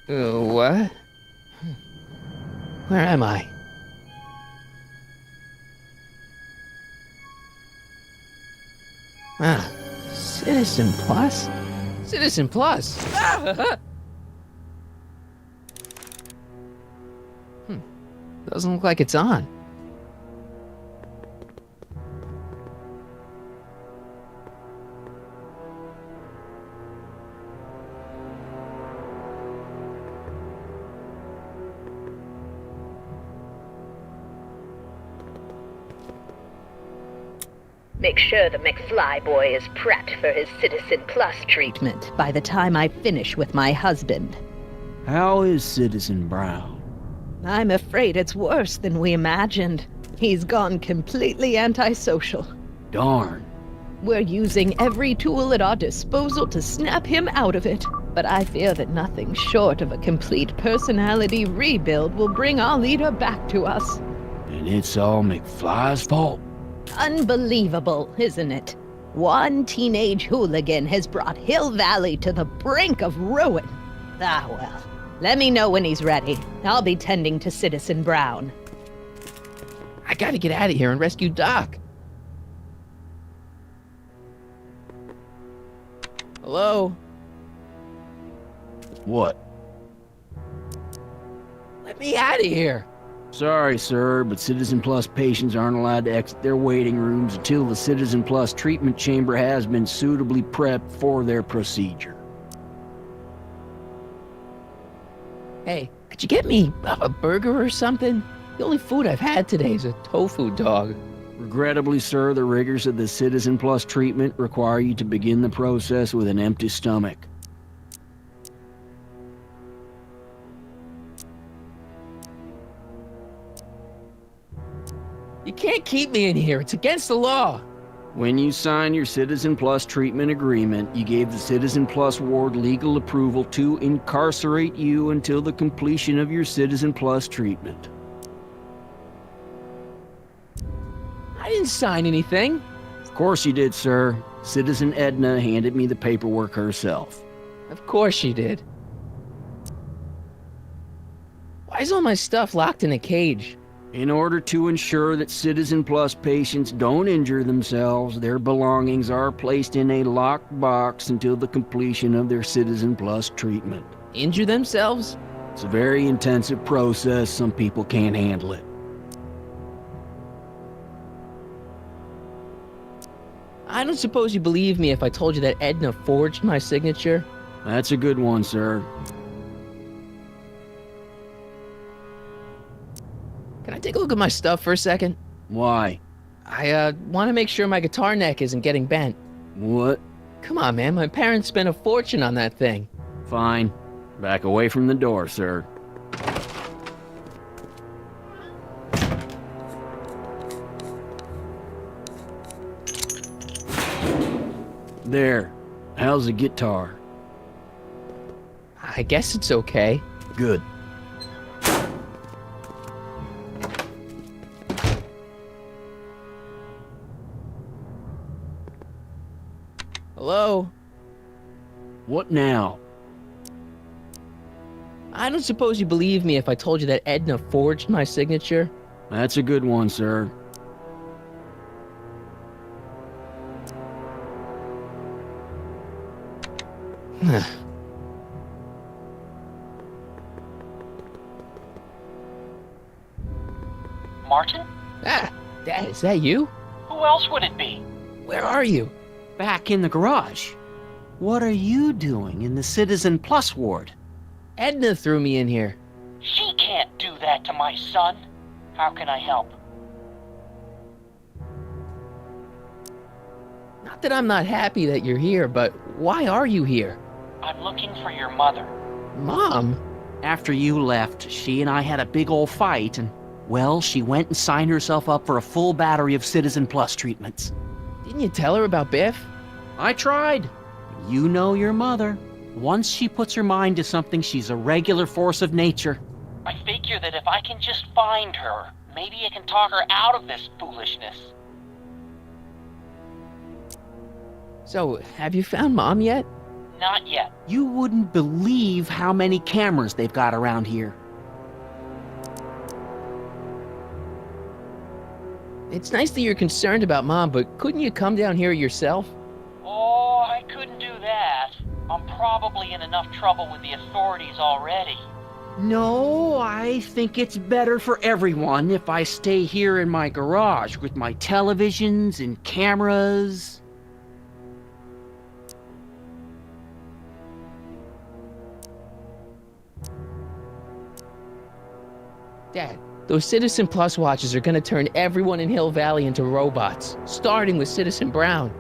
What? Where am I? Ah, Citizen Plus? Citizen Plus! Ah! Doesn't look like it's on. Make sure the McFly boy is prepped for his Citizen Plus treatment by the time I finish with my husband. How is Citizen Brown? I'm afraid it's worse than we imagined. He's gone completely antisocial. Darn. We're using every tool at our disposal to snap him out of it. But I fear that nothing short of a complete personality rebuild will bring our leader back to us. And it's all McFly's fault? Unbelievable, isn't it? One teenage hooligan has brought Hill Valley to the brink of ruin. Ah, well. Let me know when he's ready. I'll be tending to Citizen Brown. I gotta get out of here and rescue Doc. Hello? What? Let me out of here. Sorry, sir, but Citizen Plus patients aren't allowed to exit their waiting rooms until the Citizen Plus treatment chamber has been suitably prepped for their procedure. Hey, could you get me a burger or something? The only food I've had today is a tofu dog. Regrettably, sir, the rigors of the Citizen Plus treatment require you to begin the process with an empty stomach. You can't keep me in here. It's against the law. When you signed your Citizen Plus treatment agreement, you gave the Citizen Plus ward legal approval to incarcerate you until the completion of your Citizen Plus treatment. I didn't sign anything. Of course you did, sir. Citizen Edna handed me the paperwork herself. Of course she did. Why is all my stuff locked in a cage? In order to ensure that Citizen Plus patients don't injure themselves, their belongings are placed in a locked box until the completion of their Citizen Plus treatment. Injure themselves? It's a very intensive process. Some people can't handle it. I don't suppose you believe me if I told you that Edna forged my signature? That's a good one, sir. Can I take a look at my stuff for a second? Why? I want to make sure my guitar neck isn't getting bent. What? Come on, man. My parents spent a fortune on that thing. Fine. Back away from the door, sir. There. How's the guitar? I guess it's okay. Good. Hello? What now? I don't suppose you believe me if I told you that Edna forged my signature? That's a good one, sir. Martin? Ah, Dad, is that you? Who else would it be? Where are you? Back in the garage. What are you doing in the Citizen Plus ward? Edna threw me in here. She can't do that to my son. How can I help? Not that I'm not happy that you're here, but why are you here? I'm looking for your mother. Mom? After you left, she and I had a big old fight, and, well, she went and signed herself up for a full battery of Citizen Plus treatments. Didn't you tell her about Biff? I tried. You know your mother. Once she puts her mind to something, she's a regular force of nature. I figure that if I can just find her, maybe I can talk her out of this foolishness. So, have you found Mom yet? Not yet. You wouldn't believe how many cameras they've got around here. It's nice that you're concerned about Mom, but couldn't you come down here yourself? Oh, I couldn't do that. I'm probably in enough trouble with the authorities already. No, I think it's better for everyone if I stay here in my garage with my televisions and cameras. Dad, those Citizen Plus watches are gonna turn everyone in Hill Valley into robots, starting with Citizen Brown.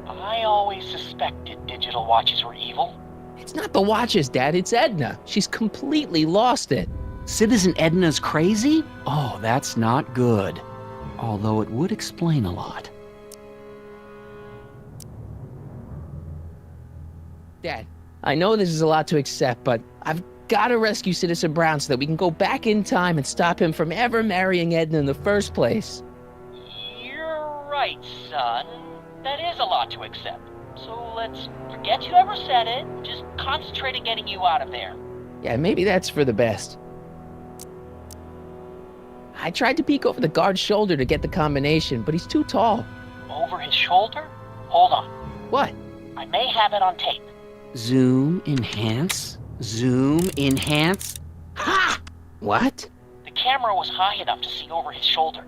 I always suspected digital watches were evil. It's not the watches, Dad, it's Edna. She's completely lost it. Citizen Edna's crazy? Oh, that's not good. Although it would explain a lot. Dad, I know this is a lot to accept, but I've gotta rescue Citizen Brown so that we can go back in time and stop him from ever marrying Edna in the first place. You're right, son. That is a lot to accept. So let's forget you ever said it. Just concentrate on getting you out of there. Yeah, maybe that's for the best. I tried to peek over the guard's shoulder to get the combination, but he's too tall. Over his shoulder? Hold on. What? I may have it on tape. Zoom, enhance, zoom, enhance. Ha! What? The camera was high enough to see over his shoulder.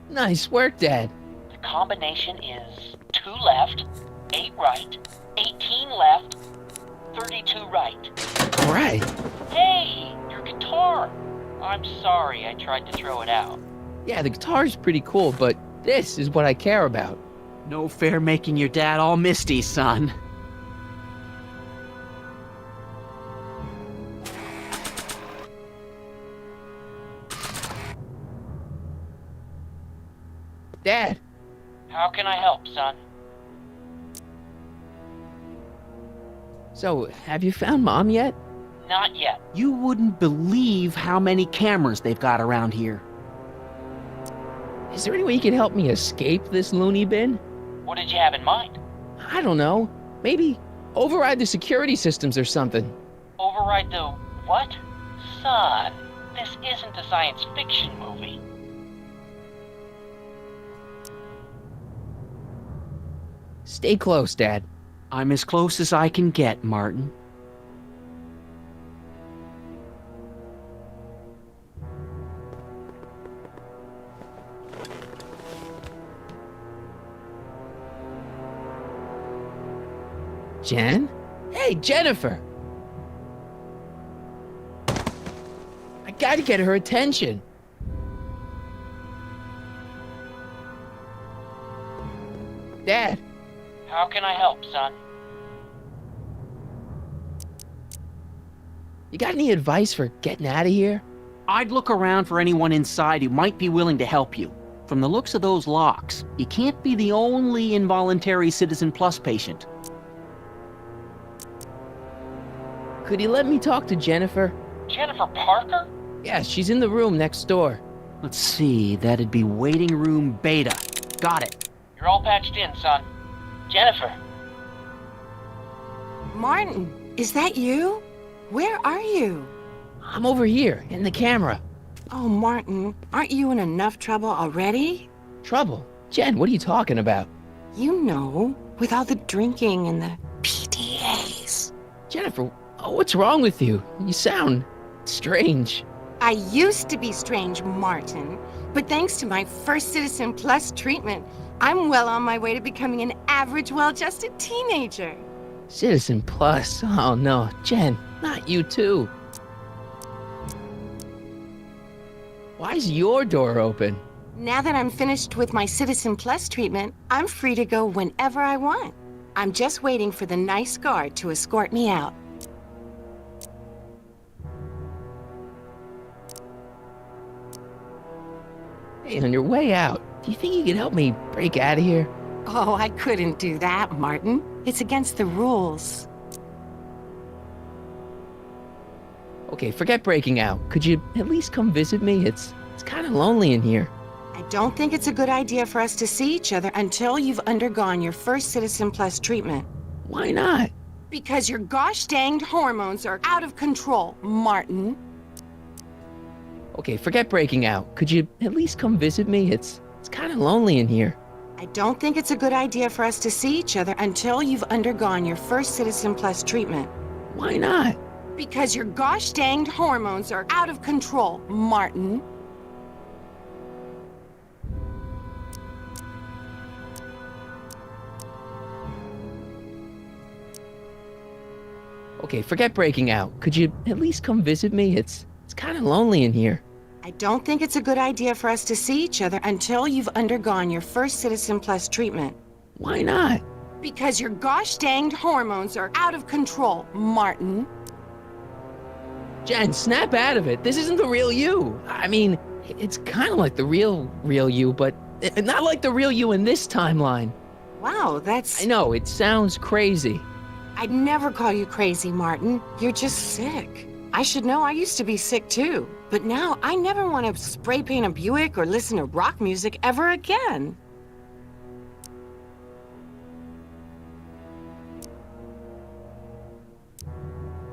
Nice work, Dad. The combination is 2 left, 8 right, 18 left, 32 right. All right. Hey, your guitar! I'm sorry I tried to throw it out. Yeah, the guitar's pretty cool, but this is what I care about. No fair making your dad all misty, son. Dad, How can I help, son? so have you found Mom yet? Not yet. You wouldn't believe how many cameras they've got around here. Is there any way you can help me escape this loony bin? What did you have in mind? I don't know. Maybe override the security systems or something. Override the what? Son, this isn't a science fiction movie. Stay close, Dad. I'm as close as I can get, Martin. Jen? Hey, Jennifer! I gotta get her attention. Dad, How can I help, son? you got any advice for getting out of here? I'd look around for anyone inside who might be willing to help you. From the looks of those locks, you can't be the only involuntary Citizen Plus patient. Could you let me talk to Jennifer? Jennifer Parker? Yeah, she's in the room next door. Let's see, that'd be waiting room beta. Got it. You're all patched in, son. Jennifer. Martin, is that you? Where are you? I'm over here, in the camera. Oh, Martin, aren't you in enough trouble already? Trouble? Jen, what are you talking about? You know, with all the drinking and the PDAs. Jennifer, what's wrong with you? You sound strange. I used to be strange, Martin, but thanks to my first Citizen Plus treatment, I'm well on my way to becoming an average, well-adjusted teenager. Citizen Plus? Oh no, Jen, not you too. Why is your door open? Now that I'm finished with my Citizen Plus treatment, I'm free to go whenever I want. I'm just waiting for the nice guard to escort me out. Hey, on your way out, do you think you can help me break out of here? Oh, I couldn't do that, Martin. It's against the rules. Okay, forget breaking out. Could you at least come visit me? It's kind of lonely in here. I don't think it's a good idea for us to see each other until you've undergone your first Citizen Plus treatment. Why not? Because your gosh danged hormones are out of control, Martin. Okay, forget breaking out. Could you at least come visit me? It's kind of lonely in here. I don't think it's a good idea for us to see each other until you've undergone your first Citizen Plus treatment. Why not? Because your gosh danged hormones are out of control, Martin. Okay, forget breaking out. Could you at least come visit me? It's kind of lonely in here. I don't think it's a good idea for us to see each other until you've undergone your first Citizen Plus treatment. Why not? Because your gosh danged hormones are out of control, Martin. Jen, snap out of it. This isn't the real you. I mean, it's kind of like the real you, but not like the real you in this timeline. Wow, that's... I know, it sounds crazy. I'd never call you crazy, Martin. You're just sick. I should know, I used to be sick too. But now I never want to spray paint a Buick or listen to rock music ever again.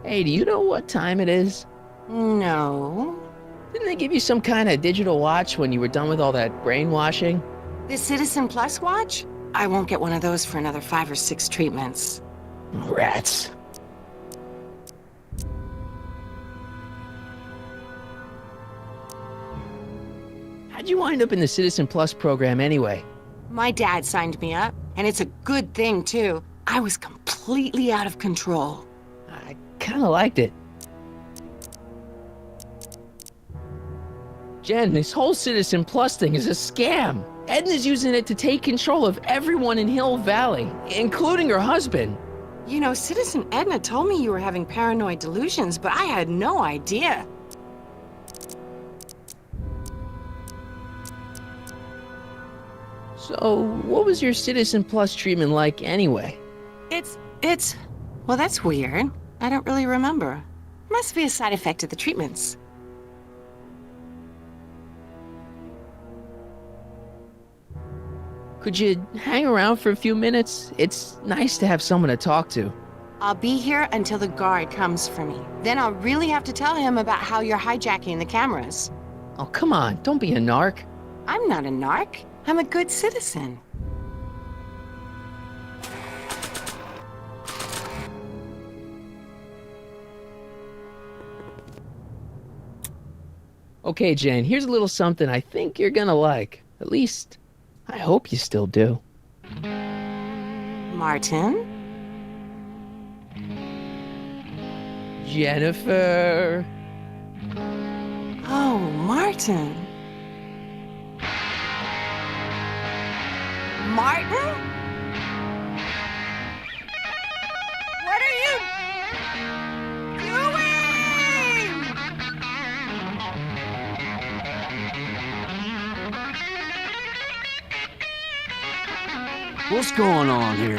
Hey, do you know what time it is? No. Didn't they give you some kind of digital watch when you were done with all that brainwashing? The Citizen Plus watch? I won't get one of those for another 5 or 6 treatments. Rats. How'd you wind up in the Citizen Plus program anyway? My dad signed me up, and it's a good thing too. I was completely out of control. I kind of liked it. Jen, this whole Citizen Plus thing is a scam. Edna's using it to take control of everyone in Hill Valley, including her husband. You know, Citizen Edna told me you were having paranoid delusions, but I had no idea. So, what was your Citizen Plus treatment like anyway? Well, that's weird. I don't really remember. Must be a side effect of the treatments. Could you hang around for a few minutes? It's nice to have someone to talk to. I'll be here until the guard comes for me. Then I'll really have to tell him about how you're hijacking the cameras. Oh, come on, don't be a narc. I'm not a narc. I'm a good citizen. Okay, Jane, here's a little something I think you're gonna like. At least, I hope you still do. Martin? Jennifer. Oh, Martin. Martin? What are you doing? What's going on here?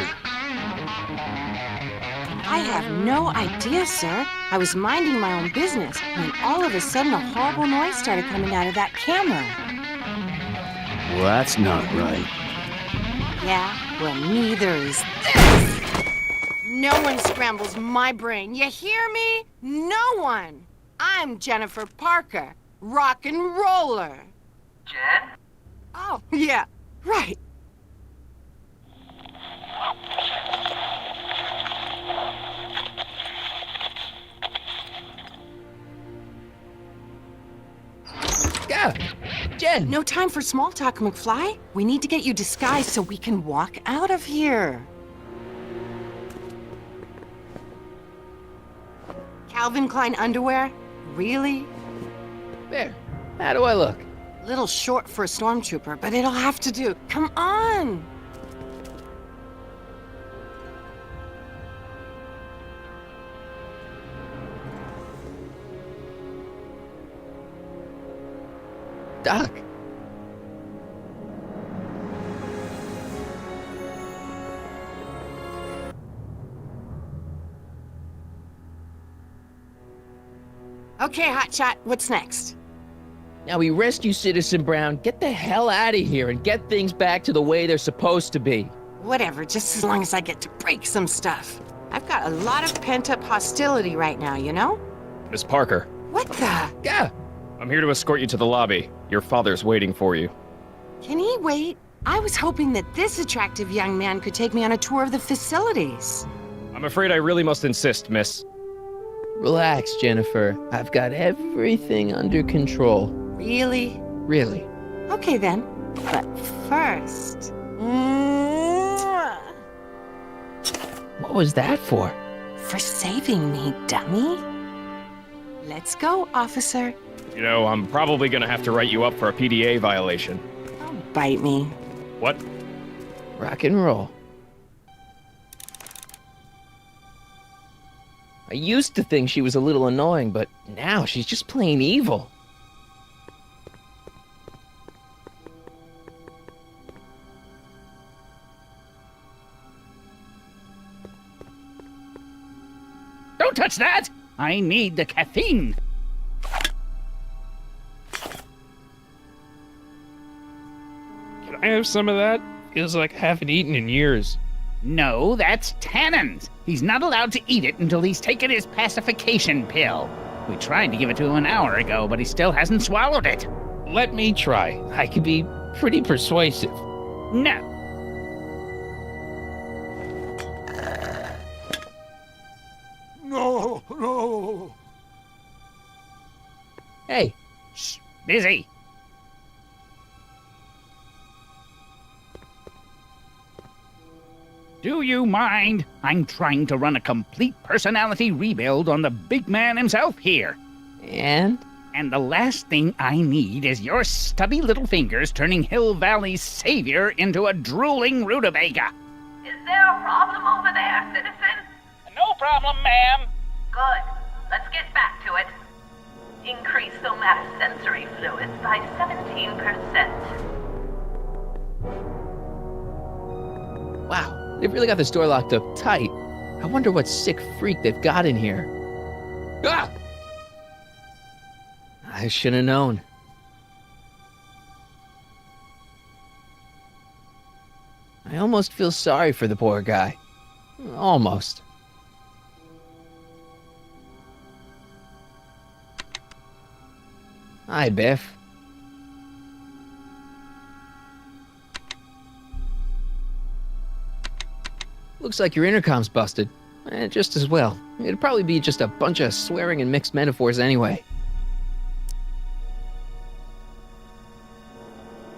I have no idea, sir. I was minding my own business when all of a sudden a horrible noise started coming out of that camera. Well, that's not right. Yeah, well, neither is this. No one scrambles my brain. You hear me? No one. I'm Jennifer Parker, rock and roller. Jen? Oh, yeah, right. Yeah, Jen. No time for small talk, McFly. We need to get you disguised so we can walk out of here. Calvin Klein underwear? Really? There. How do I look? Little short for a stormtrooper, but it'll have to do. Come on! Doc. Okay, Hotshot, what's next? Now we rescue Citizen Brown, get the hell out of here, and get things back to the way they're supposed to be. Whatever, just as long as I get to break some stuff. I've got a lot of pent-up hostility right now, you know? Miss Parker, What the? Yeah. I'm here to escort you to the lobby. Your father's waiting for you. Can he wait? I was hoping that this attractive young man could take me on a tour of the facilities. I'm afraid I really must insist, miss. Relax, Jennifer. I've got everything under control. Really? Really. Okay then. But first... Mwah! What was that for? For saving me, dummy. Let's go, officer. You know, I'm probably gonna have to write you up for a PDA violation. Don't bite me. What? Rock and roll. I used to think she was a little annoying, but now she's just plain evil. Don't touch that! I need the caffeine. Can I have some of that? Feels like I haven't eaten in years. No, that's Tannen's. He's not allowed to eat it until he's taken his pacification pill. We tried to give it to him an hour ago, but he still hasn't swallowed it. Let me try. I could be pretty persuasive. No. No, no. Hey, Shh, busy. Do you mind? I'm trying to run a complete personality rebuild on the big man himself here. and? And the last thing I need is your stubby little fingers turning Hill Valley's savior into a drooling rutabaga. Is there a problem over there, citizen? No problem, ma'am. Good. Let's get back to it. Increase somatosensory fluids by 17%. Wow, they've really got this door locked up tight. I wonder what sick freak they've got in here. Ah! I should have known. I almost feel sorry for the poor guy. Almost. Hi, Biff. Looks like your intercom's busted. Just as well. It'd probably be just a bunch of swearing and mixed metaphors anyway.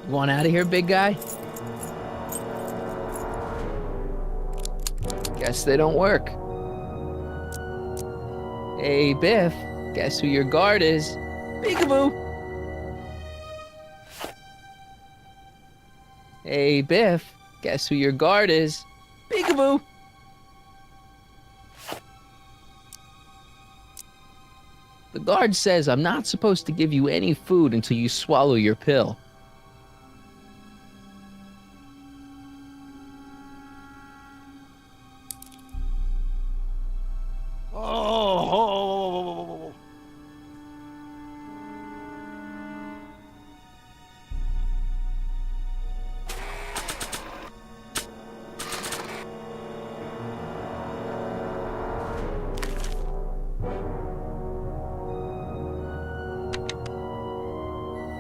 You want out of here, big guy? Guess they don't work. Hey, Biff. Guess who your guard is? Peekaboo! Hey, Biff. Guess who your guard is? Peekaboo! The guard says I'm not supposed to give you any food until you swallow your pill. Oh.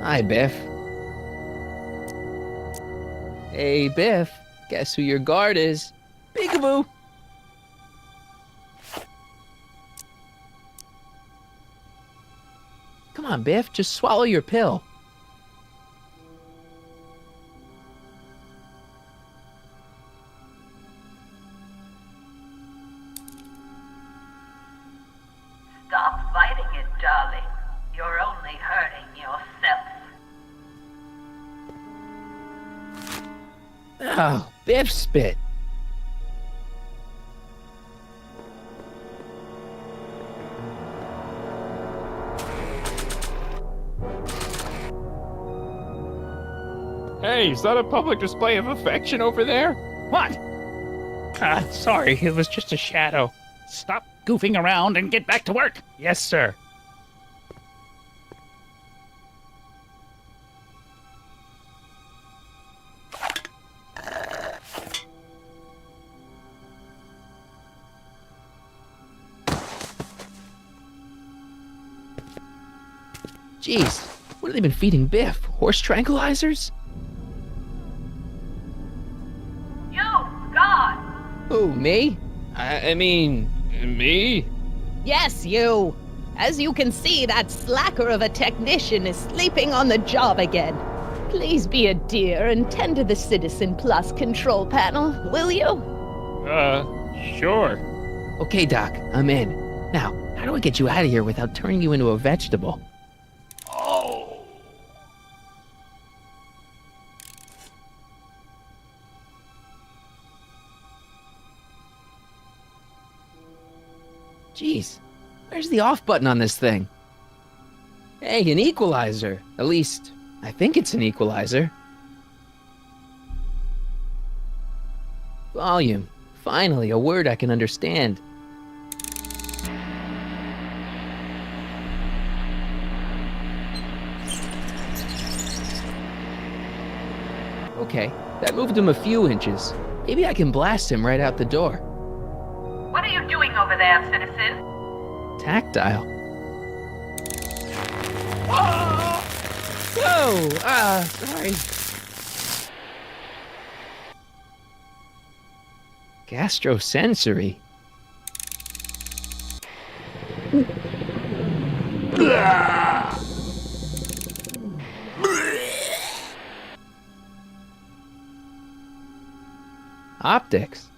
Hi, Biff. Hey, Biff. Guess who your guard is? Peekaboo! Come on, Biff. Just swallow your pill. Stop fighting it, darling. You're only hurting yourself. Oh, Biff spit. Hey, is that a public display of affection over there? What? Sorry, it was just a shadow. Stop goofing around and get back to work. Yes, sir. Jeez, what have they been feeding Biff? Horse tranquilizers? You, God! Who, me? I mean, me? Yes, you! As you can see, that slacker of a technician is sleeping on the job again. Please be a dear and tend to the Citizen Plus control panel, will you? Sure. Okay, Doc, I'm in. Now, how do I get you out of here without turning you into a vegetable? Oh. Jeez, where's the off button on this thing? Hey, an equalizer. At least, I think it's an equalizer. Volume. Finally, a word I can understand. Okay, that moved him a few inches. Maybe I can blast him right out the door. What are you doing over there, citizen? Tactile. Whoa! Sorry. Gastrosensory. Optics.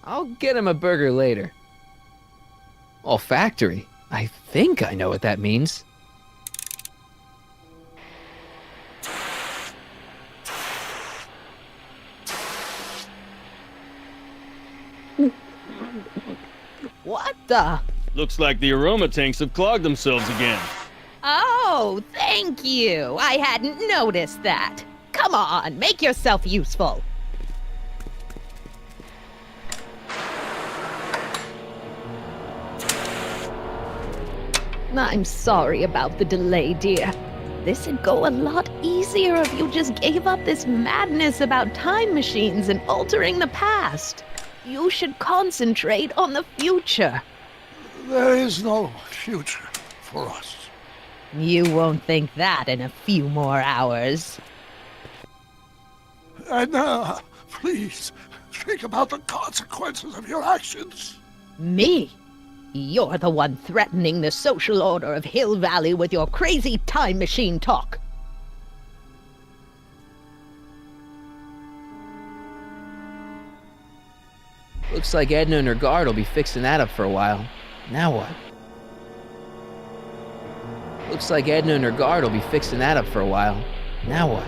I'll get him a burger later. Olfactory? I think I know what that means. What the? Looks like the aroma tanks have clogged themselves again. Oh, thank you. I hadn't noticed that. Come on, make yourself useful. I'm sorry about the delay, dear. This'd go a lot easier if you just gave up this madness about time machines and altering the past. You should concentrate on the future. There is no future for us. You won't think that in a few more hours. Edna, please, think about the consequences of your actions. Me? You're the one threatening the social order of Hill Valley with your crazy time machine talk. Looks like Edna and her guard will be fixing that up for a while. Now what? Looks like Edna and her guard will be fixing that up for a while. Now what?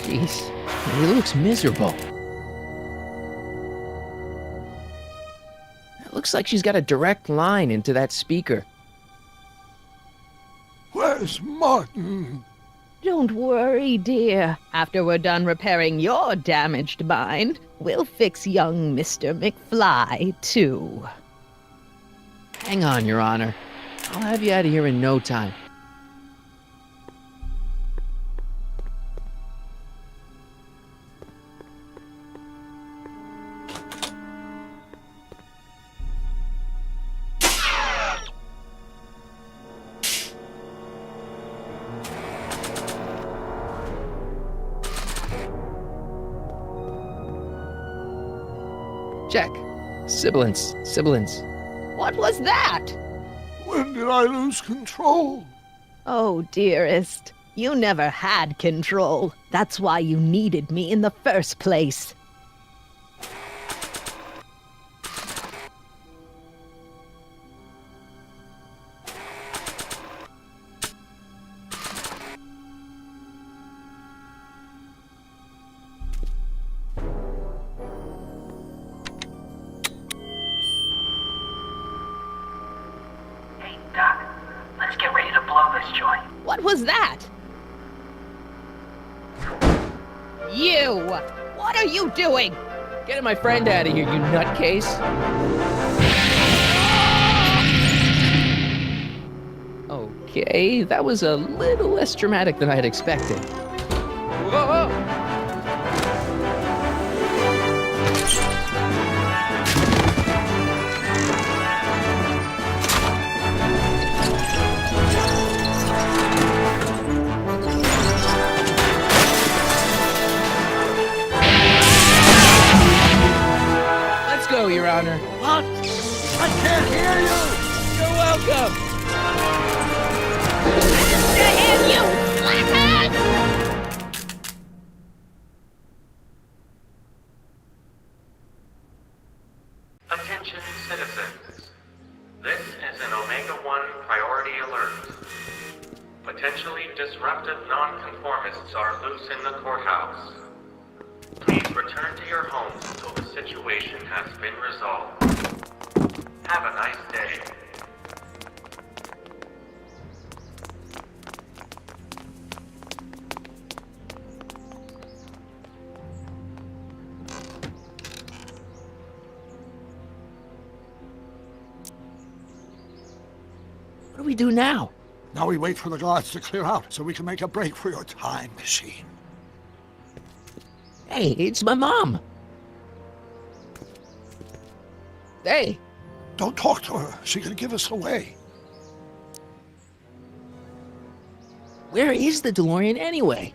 Jeez, he looks miserable. It looks like she's got a direct line into that speaker. Where's Martin? Don't worry, dear. After we're done repairing your damaged mind, we'll fix young Mr. McFly, too. Hang on, Your Honor. I'll have you out of here in no time. Check. Sibilance. What was that? When did I lose control? Oh, dearest, you never had control. That's why you needed me in the first place. was that? You! What are you doing? Getting my friend out of here, you nutcase. Okay, that was a little less dramatic than I had expected. Whoa! Let's go, Your Honor. What? I can't hear you! You're welcome! Attention citizens. This is an Omega-1 priority alert. Potentially disruptive nonconformists are loose in the courthouse. Please return to your homes until the situation has been resolved. Have a nice day. What do we do now? Now we wait for the guards to clear out so we can make a break for your time machine. Hey, it's my mom. Hey. Don't talk to her. She can give us away. Where is the DeLorean anyway?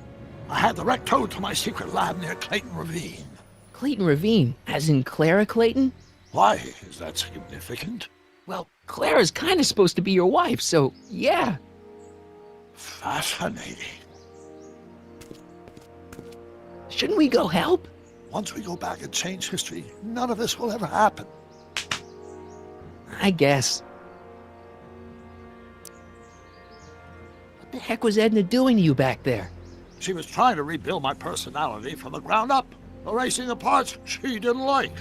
I had direct towed to my secret lab near Clayton Ravine. Clayton Ravine, as in Clara Clayton? Why is that significant? Well, Clara's kind of supposed to be your wife, so yeah. Fascinating. Shouldn't we go help? Once we go back and change history, none of this will ever happen. I guess. What the heck was Edna doing to you back there? She was trying to rebuild my personality from the ground up, erasing the parts she didn't like.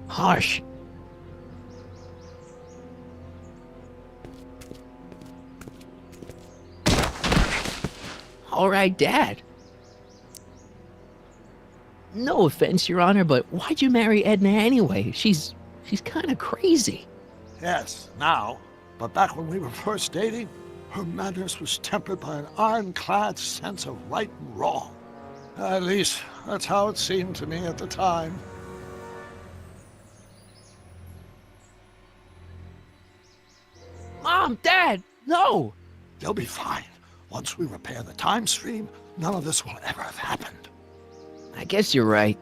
Harsh. All right, Dad. No offense, Your Honor, but why'd you marry Edna anyway? She's kind of crazy. Yes, now. But back when we were first dating, her madness was tempered by an ironclad sense of right and wrong. At least, that's how it seemed to me at the time. Mom, Dad, no! They'll be fine. Once we repair the time stream, none of this will ever have happened. I guess you're right.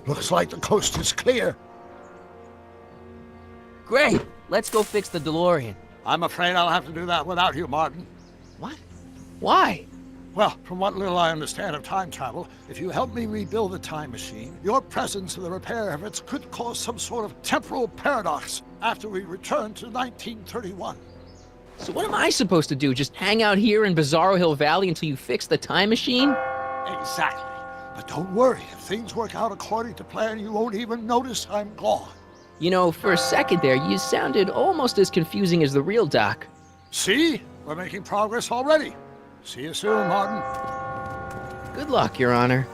Looks like the coast is clear. Great! Let's go fix the DeLorean. I'm afraid I'll have to do that without you, Martin. What? Why? Well, from what little I understand of time travel, if you help me rebuild the time machine, your presence in the repair efforts could cause some sort of temporal paradox after we return to 1931. So what am I supposed to do? Just hang out here in Bizarro Hill Valley until you fix the time machine? Exactly. But don't worry, if things work out according to plan, you won't even notice I'm gone. You know, for a second there, you sounded almost as confusing as the real Doc. See? We're making progress already. See you soon, Martin. Good luck, Your Honor.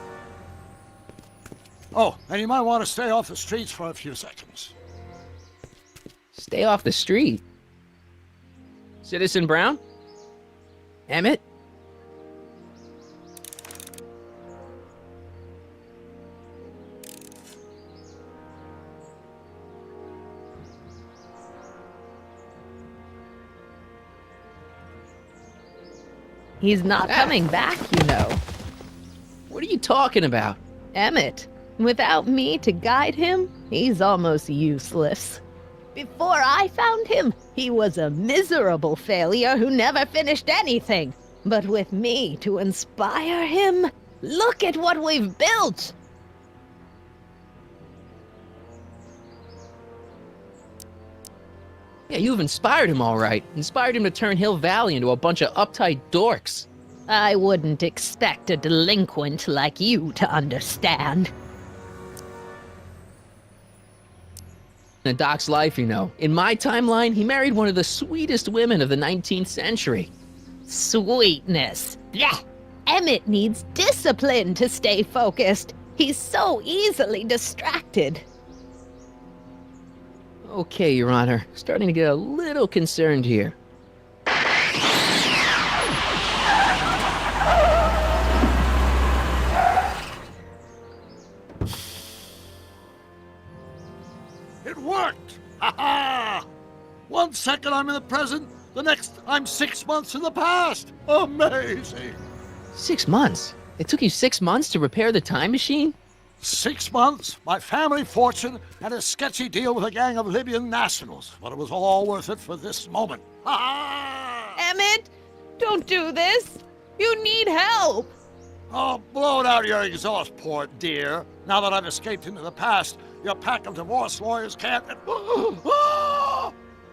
Oh, and you might want to stay off the streets for a few seconds. Stay off the street. Citizen Brown? Emmett? He's not coming back, you know. What are you talking about? Emmett. Without me to guide him, he's almost useless. Before I found him, he was a miserable failure who never finished anything. But with me to inspire him, look at what we've built! Yeah, you've inspired him all right. Inspired him to turn Hill Valley into a bunch of uptight dorks. I wouldn't expect a delinquent like you to understand. in Doc's life, you know. In my timeline, he married one of the sweetest women of the 19th century. Sweetness. Yeah. Emmett needs discipline to stay focused. He's so easily distracted. Okay, Your Honor. Starting to get a little concerned here. It worked! Ha ha! 1 second I'm in the present, the next I'm 6 months in the past. Amazing! 6 months? It took you 6 months to repair the time machine? 6 months, my family fortune, and a sketchy deal with a gang of Libyan nationals. But it was all worth it for this moment. Ha ha! Emmett, don't do this. You need help. Oh, blow it out of your exhaust port, dear. Now that I've escaped into the past, your pack of divorce lawyers can't...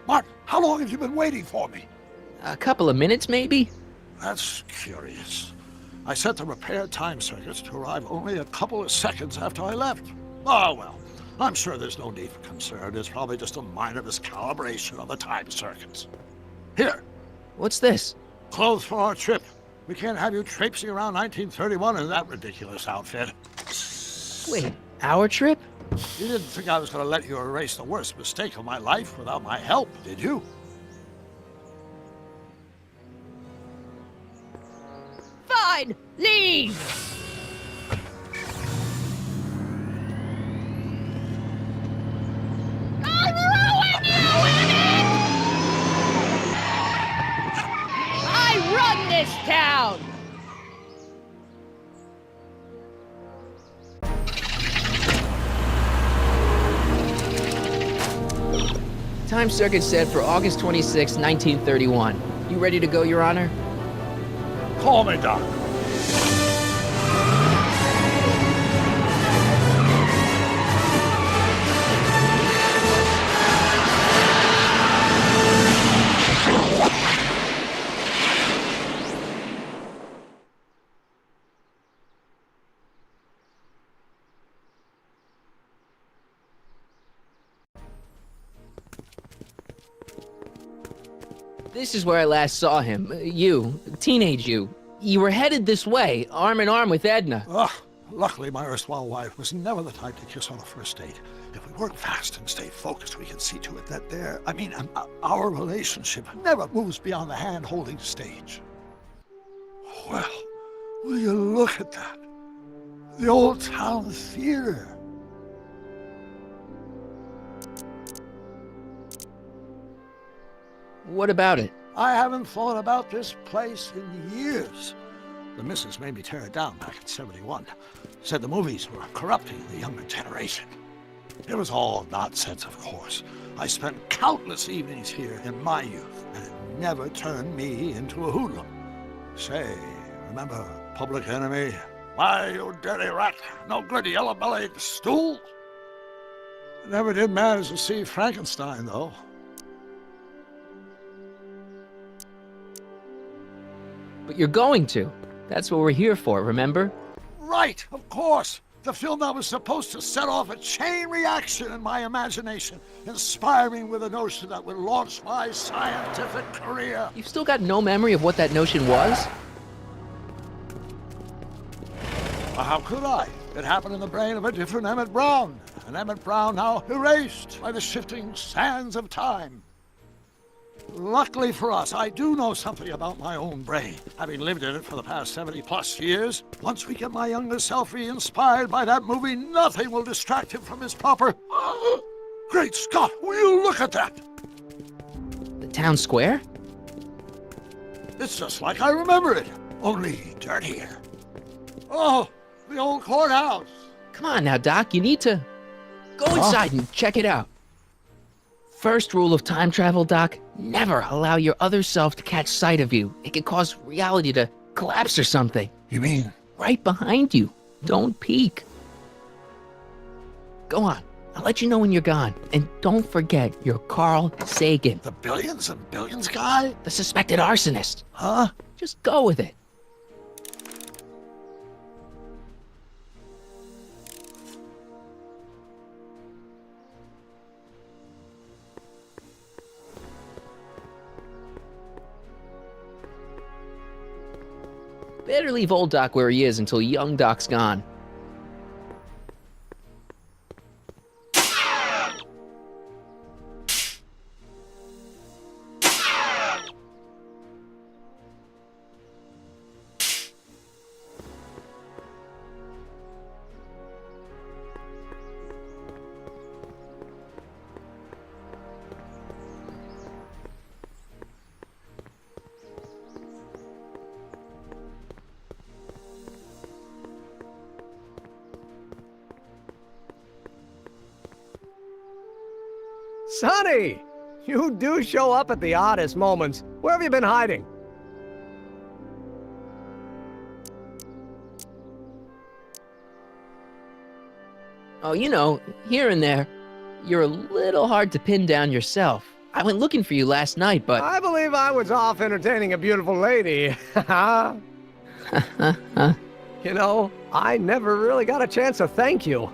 Martin, how long have you been waiting for me? A couple of minutes, maybe? That's curious. I set the repair time circuits to arrive only a couple of seconds after I left. Oh, well, I'm sure there's no need for concern. It's probably just a minor miscalibration of the time circuits. Here. What's this? Clothes for our trip. We can't have you traipsing around 1931 in that ridiculous outfit. Wait, our trip? You didn't think I was going to let you erase the worst mistake of my life without my help, did you? Fine, leave. I'll ruin you, Emmett! I run this town! Time circuit set for August 26, 1931. You ready to go, Your Honor? Call me, Doc. This is where I last saw him. You, teenage you. You were headed this way, arm in arm with Edna. Luckily, my erstwhile wife was never the type to kiss on a first date. If we work fast and stay focused, we can see to it that our relationship never moves beyond the hand-holding stage. Well, will you look at that? The Old Town Theater. What about it? I haven't thought about this place in years. The missus made me tear it down back in '71. Said the movies were corrupting the younger generation. It was all nonsense, of course. I spent countless evenings here in my youth, and it never turned me into a hoodlum. Say, remember Public Enemy? Why, you dirty rat, no good yellow-bellied stool? Never did manage to see Frankenstein, though. But you're going to. That's what we're here for, remember? Right, of course. The film that was supposed to set off a chain reaction in my imagination, inspiring with a notion that would launch my scientific career. You've still got no memory of what that notion was? Well, how could I? It happened in the brain of a different Emmett Brown. An Emmett Brown now erased by the shifting sands of time. Luckily for us, I do know something about my own brain, having lived in it for the past 70-plus years. Once we get my younger self re-inspired by that movie, nothing will distract him from his proper... Great Scott, will you look at that? The town square? It's just like I remember it, only dirtier. Oh, the old courthouse. Come on now, Doc, you need to... Go inside and check it out. First rule of time travel, Doc, never allow your other self to catch sight of you. It could cause reality to collapse or something. You mean? Right behind you. Don't peek. Go on. I'll let you know when you're gone. And don't forget, you're Carl Sagan. The billions and billions guy? The suspected arsonist. Huh? Just go with it. Better leave old Doc where he is until young Doc's gone. Sonny! You do show up at the oddest moments. Where have you been hiding? Oh, you know, here and there. You're a little hard to pin down yourself. I went looking for you last night, but... I believe I was off entertaining a beautiful lady. You know, I never really got a chance to thank you.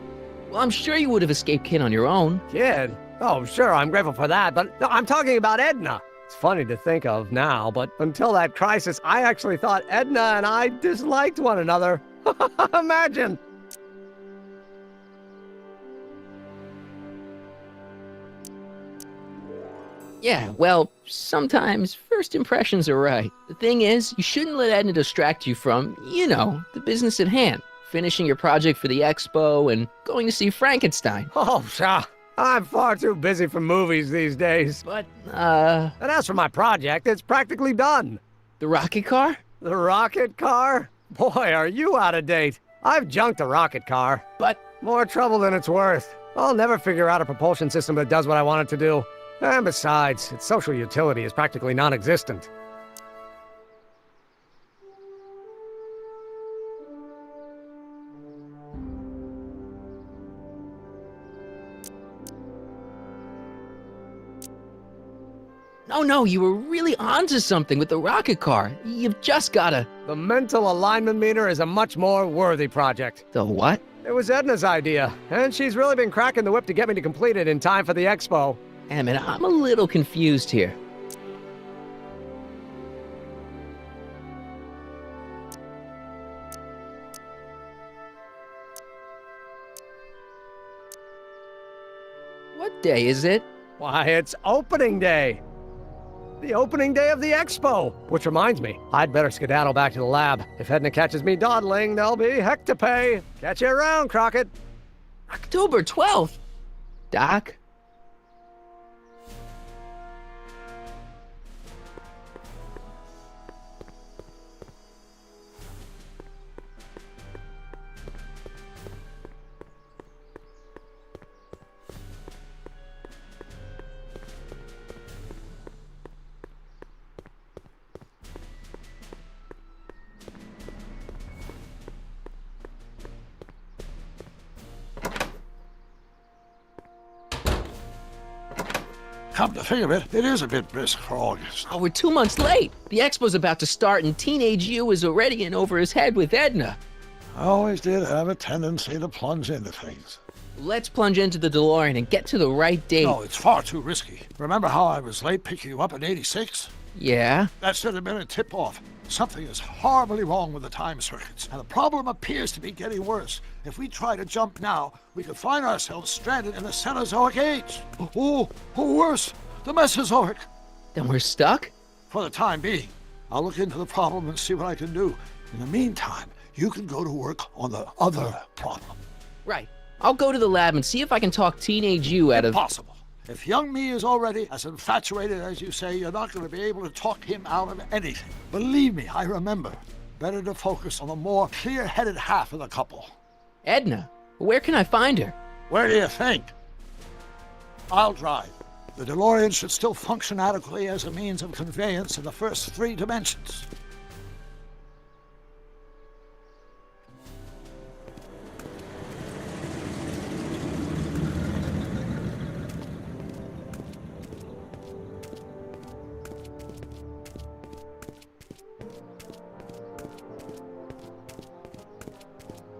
Well, I'm sure you would have escaped Kid on your own. Kid? Oh, sure, I'm grateful for that, but no, I'm talking about Edna. It's funny to think of now, but until that crisis, I actually thought Edna and I disliked one another. Imagine! Yeah, well, sometimes first impressions are right. The thing is, you shouldn't let Edna distract you from, you know, the business at hand. Finishing your project for the expo and going to see Frankenstein. Oh, pshaw. I'm far too busy for movies these days. But, And as for my project, it's practically done. The rocket car? The rocket car? Boy, are you out of date. I've junked a rocket car. But... more trouble than it's worth. I'll never figure out a propulsion system that does what I want it to do. And besides, its social utility is practically non-existent. No, you were really onto something with the rocket car. You've just gotta... The mental alignment meter is a much more worthy project. The what? It was Edna's idea, and she's really been cracking the whip to get me to complete it in time for the expo. Damn it, I'm a little confused here. What day is it? Why, it's opening day. The opening day of the expo. Which reminds me, I'd better skedaddle back to the lab. If Edna catches me dawdling, there'll be heck to pay. Catch you around, Crockett. October 12th? Doc? Come to think of it, it is a bit brisk for August. Oh, we're 2 months late. The expo's about to start and Teenage You is already in over his head with Edna. I always did have a tendency to plunge into things. Let's plunge into the DeLorean and get to the right date. No, it's far too risky. Remember how I was late picking you up in '86? Yeah? That should have been a tip-off. Something is horribly wrong with the time circuits, and the problem appears to be getting worse. If we try to jump now, we could find ourselves stranded in the Cenozoic age. Or worse, the Mesozoic. Then we're stuck? For the time being. I'll look into the problem and see what I can do. In the meantime, you can go to work on the other problem. Right. I'll go to the lab and see if I can talk Teenage You out of... Impossible. If young me is already as infatuated as you say, you're not going to be able to talk him out of anything. Believe me, I remember. Better to focus on the more clear-headed half of the couple. Edna? Where can I find her? Where do you think? I'll drive. The DeLorean should still function adequately as a means of conveyance in the first 3 dimensions.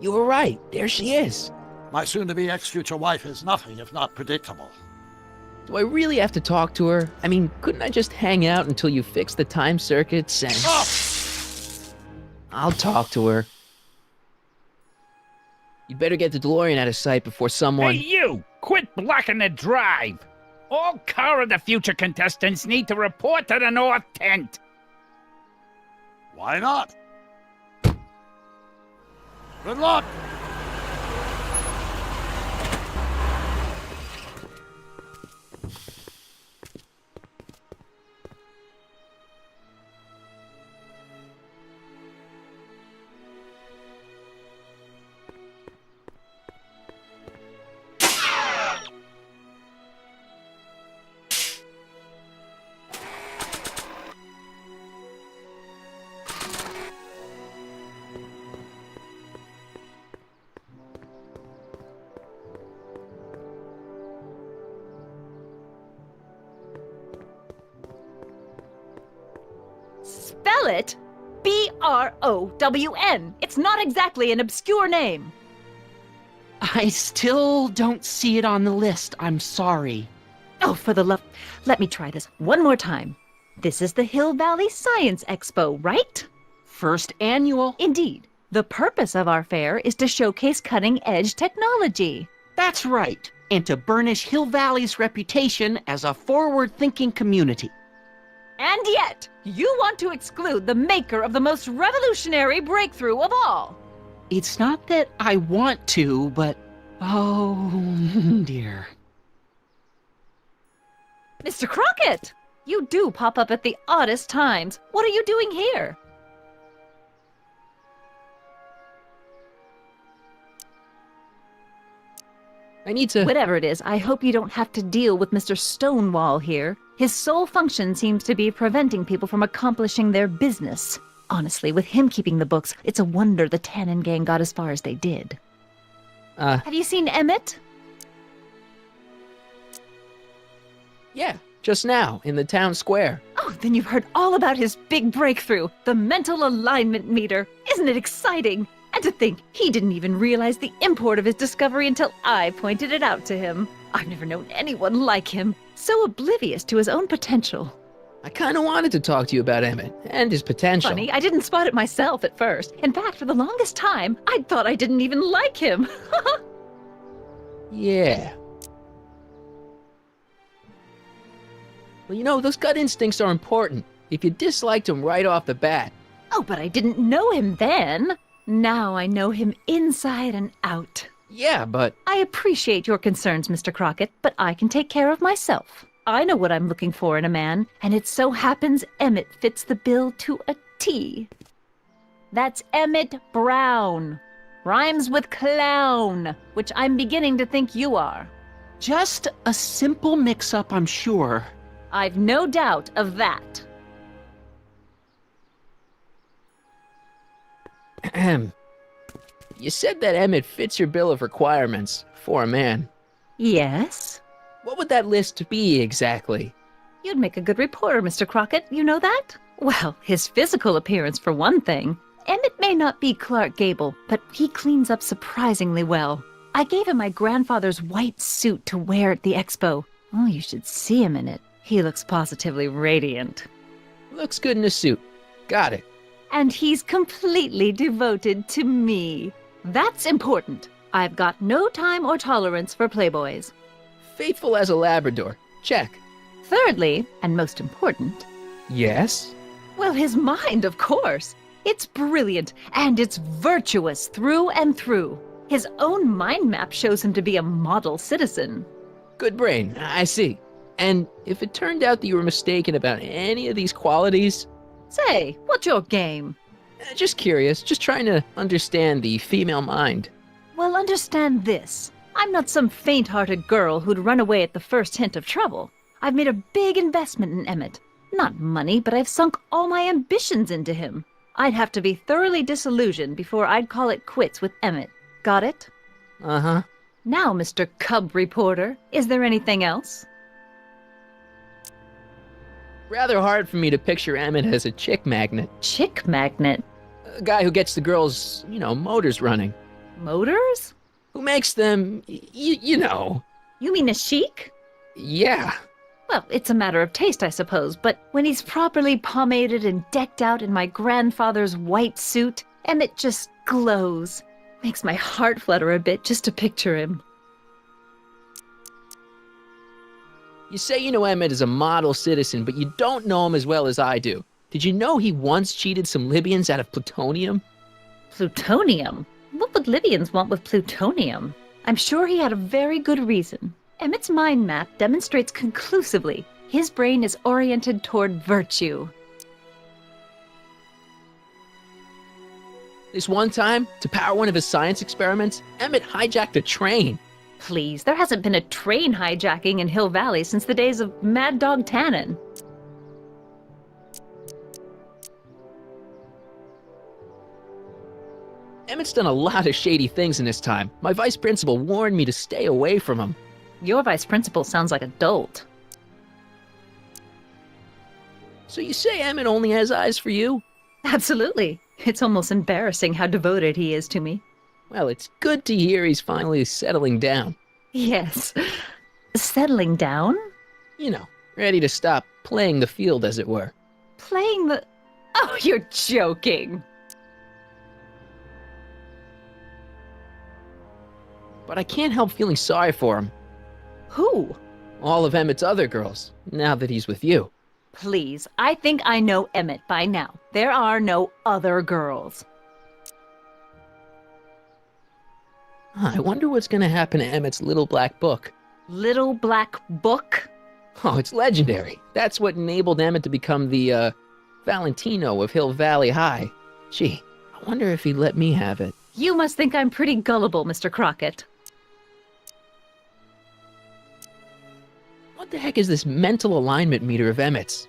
You were right. There she is. My soon-to-be ex-future wife is nothing if not predictable. Do I really have to talk to her? I mean, couldn't I just hang out until you fix the time circuits and... Oh! I'll talk to her. You'd better get the DeLorean out of sight before someone... Hey, you! Quit blocking the drive! All Car of the Future contestants need to report to the North Tent. Why not? Good luck! Spell it B-R-O-W-N. It's not exactly an obscure name. I still don't see it on the list. I'm sorry. Oh, for the love... Let me try this one more time. This is the Hill Valley Science Expo, right? First annual. Indeed. The purpose of our fair is to showcase cutting-edge technology. That's right. And to burnish Hill Valley's reputation as a forward-thinking community. And yet, you want to exclude the maker of the most revolutionary breakthrough of all. It's not that I want to, but... oh, dear. Mr. Crockett! You do pop up at the oddest times. What are you doing here? I need to... Whatever it is, I hope you don't have to deal with Mr. Stonewall here. His sole function seems to be preventing people from accomplishing their business. Honestly, with him keeping the books, it's a wonder the Tannen gang got as far as they did. Have you seen Emmett? Yeah, just now, in the town square. Oh, then you've heard all about his big breakthrough, the mental alignment meter. Isn't it exciting? And to think, he didn't even realize the import of his discovery until I pointed it out to him. I've never known anyone like him, so oblivious to his own potential. I kind of wanted to talk to you about Emmett and his potential. Funny, I didn't spot it myself at first. In fact, for the longest time, I thought I didn't even like him. Yeah. Well, you know, those gut instincts are important. If you disliked him right off the bat. Oh, but I didn't know him then. Now I know him inside and out. Yeah, but... I appreciate your concerns, Mr. Crockett, but I can take care of myself. I know what I'm looking for in a man, and it so happens Emmett fits the bill to a T. That's Emmett Brown. Rhymes with clown, which I'm beginning to think you are. Just a simple mix-up, I'm sure. I've no doubt of that. Ahem. You said that Emmett fits your bill of requirements for a man. Yes? What would that list be exactly? You'd make a good reporter, Mr. Crockett, you know that? Well, his physical appearance for one thing. Emmett may not be Clark Gable, but he cleans up surprisingly well. I gave him my grandfather's white suit to wear at the expo. Oh, you should see him in it. He looks positively radiant. Looks good in a suit. Got it. And he's completely devoted to me. That's important. I've got no time or tolerance for playboys. Faithful as a Labrador. Check. Thirdly, and most important... Yes? Well, his mind, of course. It's brilliant, and it's virtuous through and through. His own mind map shows him to be a model citizen. Good brain, I see. And if it turned out that you were mistaken about any of these qualities... Say, what's your game? Just curious, just trying to understand the female mind. Well, understand this. I'm not some faint-hearted girl who'd run away at the first hint of trouble. I've made a big investment in Emmett. Not money, but I've sunk all my ambitions into him. I'd have to be thoroughly disillusioned before I'd call it quits with Emmett. Got it? Uh-huh. Now, Mr. Cub Reporter, is there anything else? Rather hard for me to picture Emmett as a chick magnet. Chick magnet? A guy who gets the girls, motors running. Motors? Who makes them, you know. You mean a chic? Yeah. Well, it's a matter of taste, I suppose, but when he's properly pomaded and decked out in my grandfather's white suit, Emmett just glows. Makes my heart flutter a bit just to picture him. You say you know Emmett is a model citizen, but you don't know him as well as I do. Did you know he once cheated some Libyans out of plutonium? Plutonium? What would Libyans want with plutonium? I'm sure he had a very good reason. Emmett's mind map demonstrates conclusively his brain is oriented toward virtue. This one time, to power one of his science experiments, Emmett hijacked a train. Please, there hasn't been a train hijacking in Hill Valley since the days of Mad Dog Tannen. Emmett's done a lot of shady things in his time. My vice principal warned me to stay away from him. Your vice principal sounds like a dolt. So you say Emmett only has eyes for you? Absolutely. It's almost embarrassing how devoted he is to me. Well, it's good to hear he's finally settling down. Yes. Settling down? You know, ready to stop playing the field, as it were. Playing the... Oh, you're joking. But I can't help feeling sorry for him. Who? All of Emmett's other girls, now that he's with you. Please, I think I know Emmett by now. There are no other girls. I wonder what's gonna happen to Emmett's little black book. Little black book? Oh, it's legendary. That's what enabled Emmett to become the, Valentino of Hill Valley High. Gee, I wonder if he'd let me have it. You must think I'm pretty gullible, Mr. Crockett. What the heck is this mental alignment meter of Emmett's?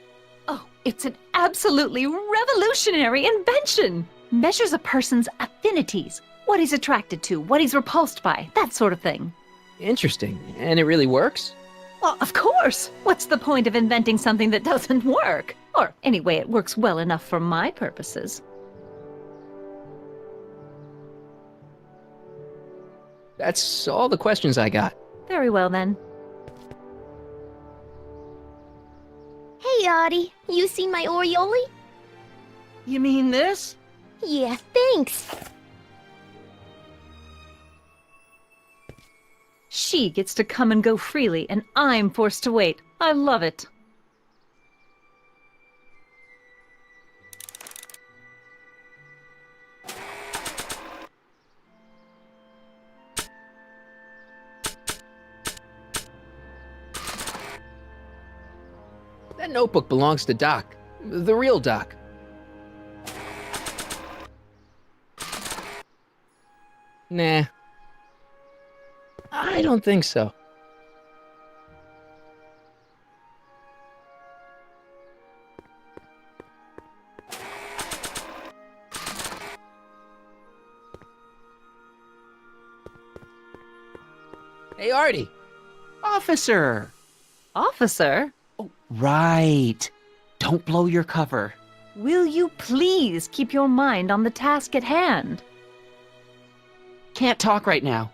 Oh, it's an absolutely revolutionary invention! Measures a person's affinities, what he's attracted to, what he's repulsed by, that sort of thing. Interesting. And it really works? Well, of course! What's the point of inventing something that doesn't work? Or, anyway, it works well enough for my purposes. That's all the questions I got. Very well, then. Hey, Artie. You seen my Oriole? You mean this? Yeah, thanks. She gets to come and go freely, and I'm forced to wait. I love it. That notebook belongs to Doc. The real Doc. Nah. I don't think so. Hey, Artie. Officer! Officer? Oh, right. Don't blow your cover. Will you please keep your mind on the task at hand? Can't talk right now.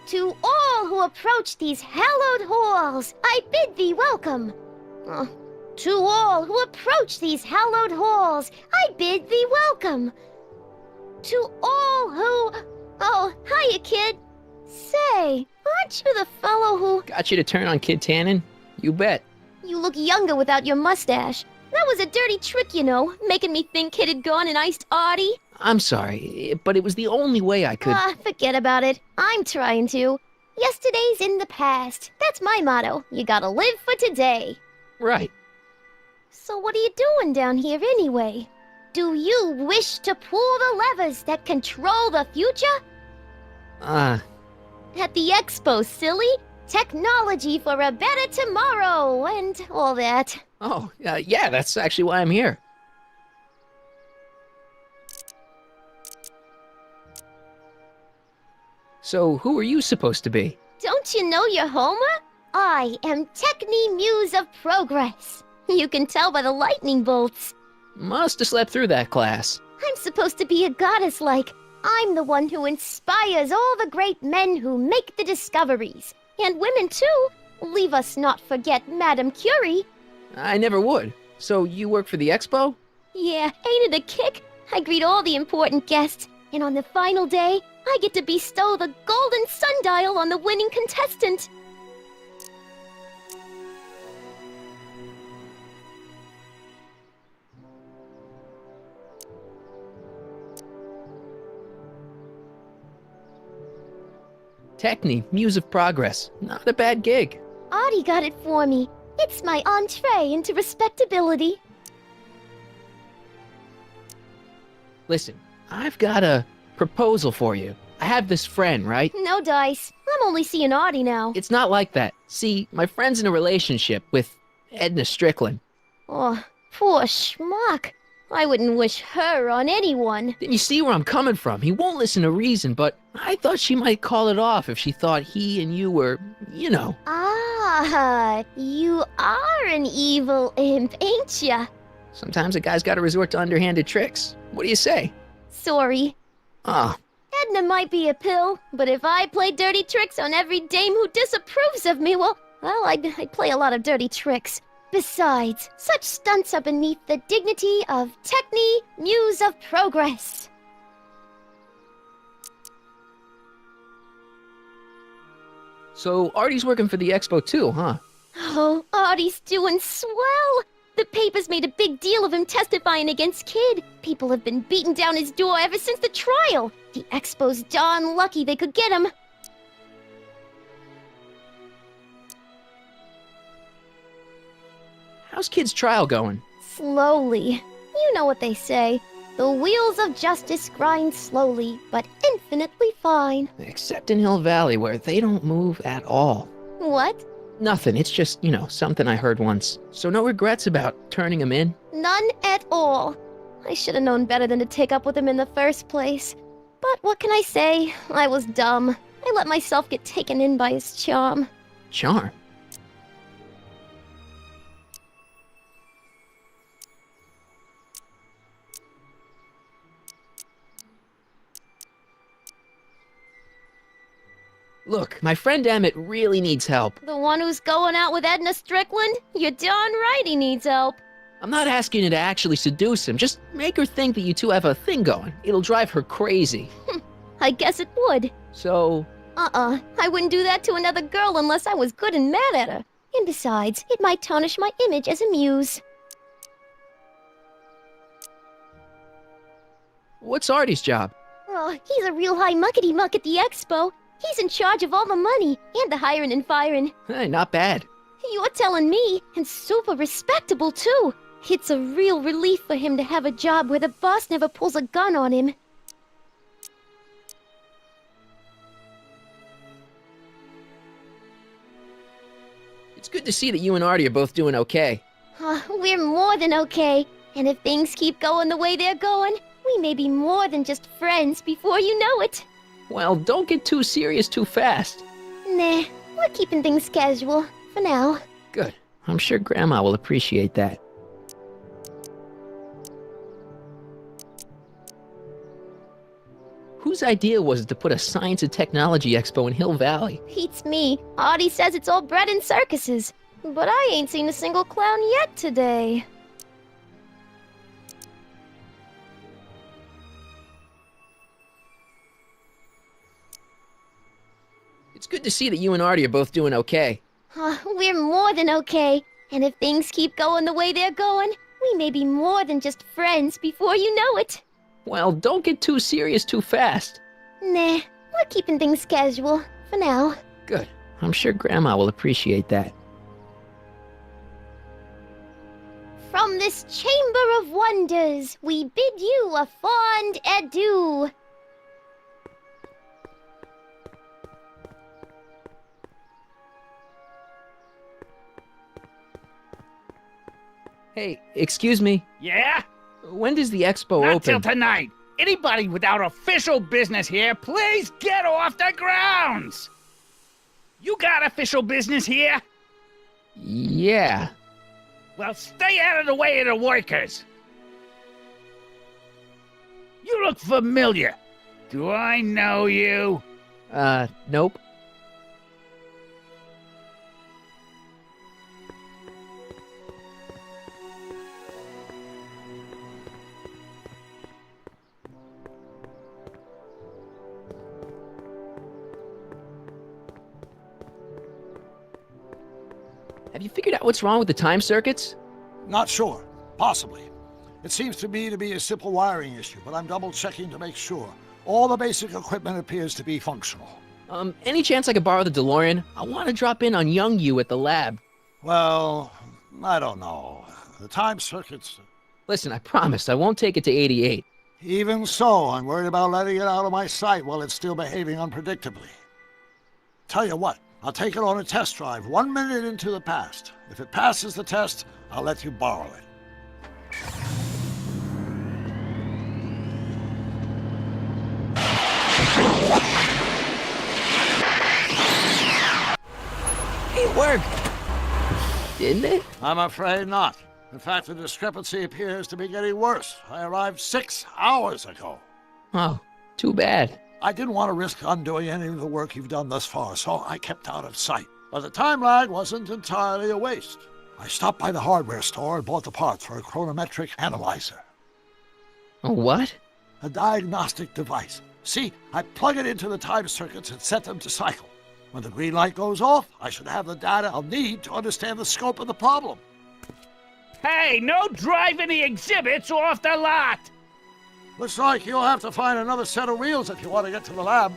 To all who approach these hallowed halls, I bid thee welcome. To all who approach these hallowed halls, I bid thee welcome. To all who... Oh, hiya, kid. Say, aren't you the fellow who... Got you to turn on Kid Tannen? You bet. You look younger without your mustache. That was a dirty trick, you know, making me think Kid had gone and iced Artie. I'm sorry, but it was the only way I could... Forget about it. I'm trying to. Yesterday's in the past. That's my motto. You gotta live for today. Right. So what are you doing down here anyway? Do you wish to pull the levers that control the future? At the expo, silly. Technology for a better tomorrow and all that. Oh, yeah, that's actually why I'm here. So, who are you supposed to be? Don't you know your Homer? I am Techni Muse of Progress. You can tell by the lightning bolts. Must have slept through that class. I'm supposed to be a goddess like. I'm the one who inspires all the great men who make the discoveries. And women too. Leave us not forget Madame Curie. I never would. So you work for the expo? Yeah, ain't it a kick? I greet all the important guests, and on the final day, I get to bestow the golden sundial on the winning contestant. Techne, Muse of Progress. Not a bad gig. Audie got it for me. It's my entree into respectability. Listen, I've got a proposal for you. I have this friend, right? No dice. I'm only seeing Audie now. It's not like that. See, my friend's in a relationship with Edna Strickland. Oh, poor schmuck. I wouldn't wish her on anyone. Then you see where I'm coming from. He won't listen to reason, but I thought she might call it off if she thought he and you were, you know. Ah, you are an evil imp, ain't ya? Sometimes a guy's got to resort to underhanded tricks. What do you say? Sorry. Ah, Edna might be a pill, but if I play dirty tricks on every dame who disapproves of me, well, I'd play a lot of dirty tricks. Besides, such stunts are beneath the dignity of Techne, Muse of Progress. so Artie's working for the expo too, huh? Oh, Audie's doing swell. The papers made a big deal of him testifying against Kid. People have been beating down his door ever since the trial. The expo's darn lucky they could get him. How's Kid's trial going? Slowly. You know what they say. The wheels of justice grind slowly, but infinitely fine. Except in Hill Valley, where they don't move at all. What? Nothing, it's just, something I heard once. So no regrets about turning him in? None at all. I should have known better than to take up with him in the first place. But what can I say? I was dumb. I let myself get taken in by his charm. Charm? Look, my friend Emmett really needs help. The one who's going out with Edna Strickland? You're darn right he needs help. I'm not asking you to actually seduce him. Just make her think that you two have a thing going. It'll drive her crazy. I guess it would. So... I wouldn't do that to another girl unless I was good and mad at her. And besides, it might tarnish my image as a muse. What's Artie's job? Oh, he's a real high muckety-muck at the expo. He's in charge of all the money, and the hiring and firing. Hey, not bad. You're telling me, and super respectable too. It's a real relief for him to have a job where the boss never pulls a gun on him. It's good to see that you and Artie are both doing okay. We're more than okay. And if things keep going the way they're going, we may be more than just friends before you know it. Well, don't get too serious too fast. Nah, we're keeping things casual, for now. Good. I'm sure Grandma will appreciate that. Whose idea was it to put a science and technology expo in Hill Valley? Beats me. Audie says it's all bred in circuses. But I ain't seen a single clown yet today. It's good to see that you and Artie are both doing okay. We're more than okay. And if things keep going the way they're going, we may be more than just friends before you know it. Well, don't get too serious too fast. Nah, we're keeping things casual, for now. Good. I'm sure Grandma will appreciate that. From this chamber of wonders, we bid you a fond adieu. Hey, excuse me. Yeah? When does the expo Not open? till tonight. Anybody without official business here, please get off the grounds! You got official business here? Yeah. Well, stay out of the way of the workers. You look familiar. Do I know you? Nope. Have you figured out what's wrong with the time circuits? Not sure. Possibly. It seems to me to be a simple wiring issue, but I'm double-checking to make sure. All the basic equipment appears to be functional. Any chance I could borrow the DeLorean? I want to drop in on young you at the lab. Well, I don't know. The time circuits... Listen, I promise I won't take it to 88. Even so, I'm worried about letting it out of my sight while it's still behaving unpredictably. Tell you what, I'll take it on a test drive 1 minute into the past. If it passes the test, I'll let you borrow it. It worked! Didn't it? I'm afraid not. In fact, the discrepancy appears to be getting worse. I arrived 6 hours ago. Oh, too bad. I didn't want to risk undoing any of the work you've done thus far, so I kept out of sight. But the time lag wasn't entirely a waste. I stopped by the hardware store and bought the parts for a chronometric analyzer. A what? A diagnostic device. See, I plug it into the time circuits and set them to cycle. When the green light goes off, I should have the data I'll need to understand the scope of the problem. Hey, no driving the exhibits off the lot! Looks like you'll have to find another set of wheels if you want to get to the lab.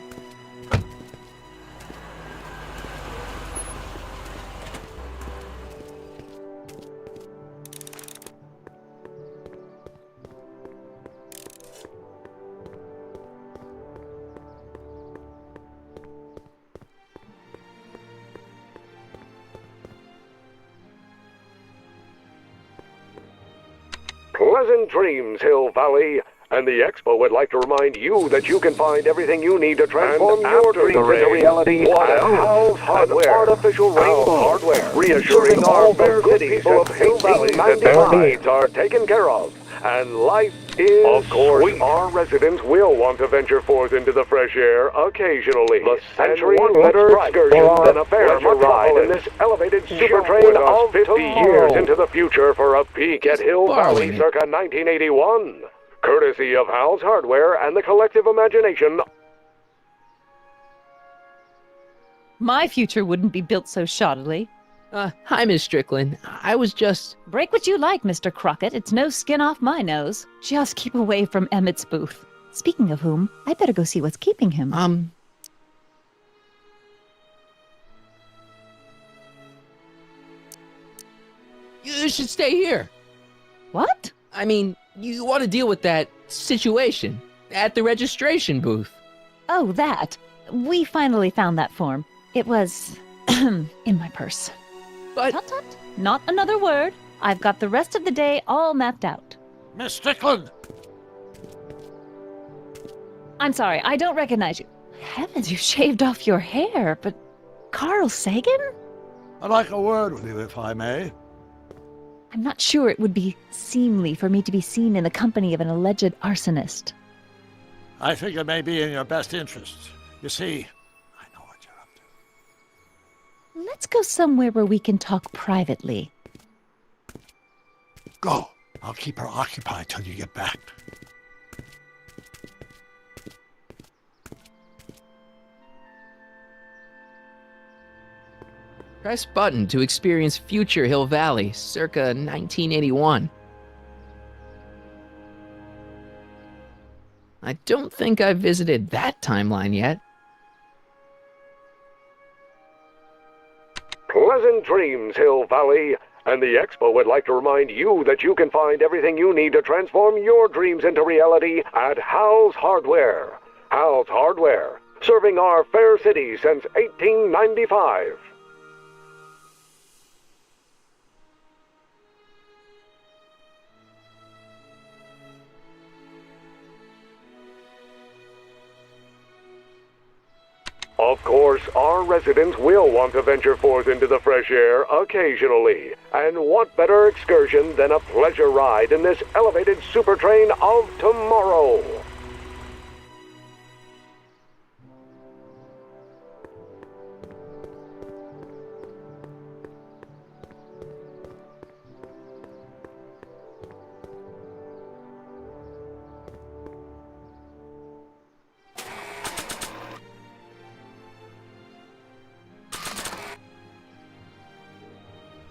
Pleasant dreams, Hill Valley. And the Expo would like to remind you that you can find everything you need to transform your dreams into reality at Hal's Hardware. Artificial rainbow hardware, reassuring our fair people of Hill Valley that their needs are taken care of. And life is of course, sweet. Our residents will want to venture forth into the fresh air occasionally. The century better excursion than a fair ride in this elevated super train of 50 years into the future for a peek at Hill Valley circa 1981. Courtesy of Hal's Hardware and the collective imagination. My future wouldn't be built so shoddily. Hi, Miss Strickland. I was just... Break what you like, Mr. Crockett. It's no skin off my nose. Just keep away from Emmett's booth. Speaking of whom, I better go see what's keeping him. You should stay here. What? I mean, you want to deal with that situation at the registration booth. Oh, that. We finally found that form. It was... in my purse. But... Tut tut. Not another word. I've got the rest of the day all mapped out. Miss Strickland! I'm sorry, I don't recognize you. Heavens, you shaved off your hair, but... Carl Sagan? I'd like a word with you, if I may. I'm not sure it would be seemly for me to be seen in the company of an alleged arsonist. I think it may be in your best interests. You see, I know what you're up to. Let's go somewhere where we can talk privately. Go. I'll keep her occupied till you get back. Press button to experience future Hill Valley, circa 1981. I don't think I've visited that timeline yet. Pleasant dreams, Hill Valley. And the Expo would like to remind you that you can find everything you need to transform your dreams into reality at Hal's Hardware. Hal's Hardware, serving our fair city since 1895. Of course, our residents will want to venture forth into the fresh air occasionally. And what better excursion than a pleasure ride in this elevated super train of tomorrow?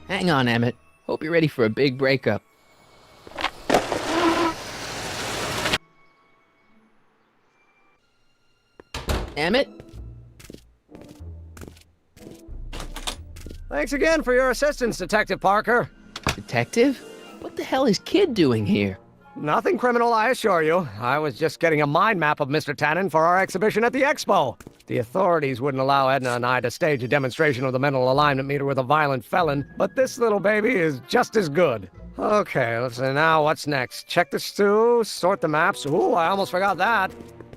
Hang on, Emmett. Hope you're ready for a big breakup. Emmett? Thanks again for your assistance, Detective Parker. Detective? What the hell is Kid doing here? Nothing criminal, I assure you. I was just getting a mind map of Mr. Tannen for our exhibition at the Expo. The authorities wouldn't allow Edna and I to stage a demonstration of the mental alignment meter with a violent felon, but this little baby is just as good. Okay, let's see now what's next. Check the stew, sort the maps. Ooh, I almost forgot that.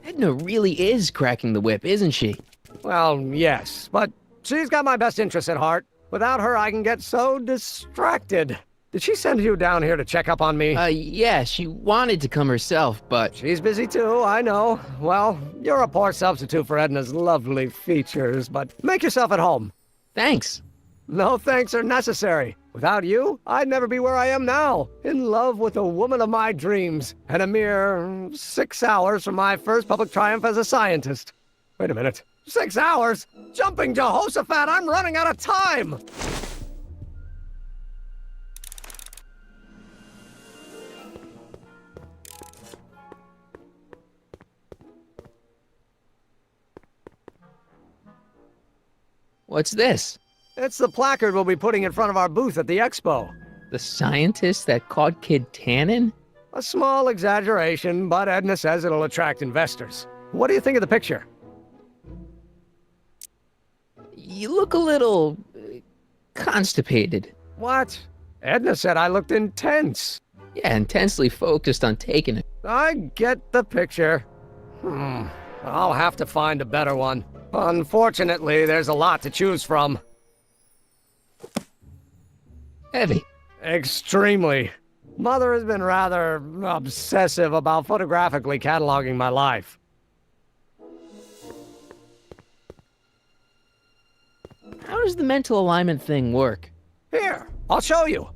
Edna really is cracking the whip, isn't she? Well, yes, but she's got my best interests at heart. Without her, I can get so distracted. Did she send you down here to check up on me? Yeah, she wanted to come herself, but... She's busy too, I know. Well, you're a poor substitute for Edna's lovely features, but make yourself at home. Thanks. No thanks are necessary. Without you, I'd never be where I am now, in love with the woman of my dreams, and a mere 6 hours from my first public triumph as a scientist. Wait a minute. 6 hours? Jumping Jehoshaphat, I'm running out of time! What's this? It's the placard we'll be putting in front of our booth at the Expo. The scientist that caught Kid Tannen? A small exaggeration, but Edna says it'll attract investors. What do you think of the picture? You look a little... constipated. What? Edna said I looked intense. Yeah, intensely focused on taking it. I get the picture. I'll have to find a better one. Unfortunately, there's a lot to choose from. Heavy. Extremely. Mother has been rather obsessive about photographically cataloging my life. How does the mental alignment thing work? Here, I'll show you.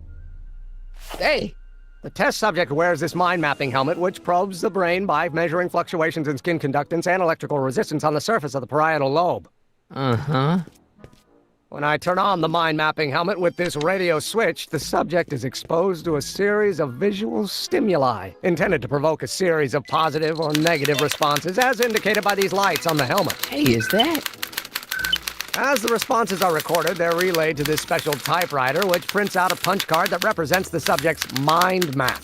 Hey! The test subject wears this mind mapping helmet, which probes the brain by measuring fluctuations in skin conductance and electrical resistance on the surface of the parietal lobe. Uh-huh. When I turn on the mind mapping helmet with this radio switch, the subject is exposed to a series of visual stimuli, intended to provoke a series of positive or negative responses, as indicated by these lights on the helmet. Hey, is that... As the responses are recorded, they're relayed to this special typewriter, which prints out a punch card that represents the subject's mind map.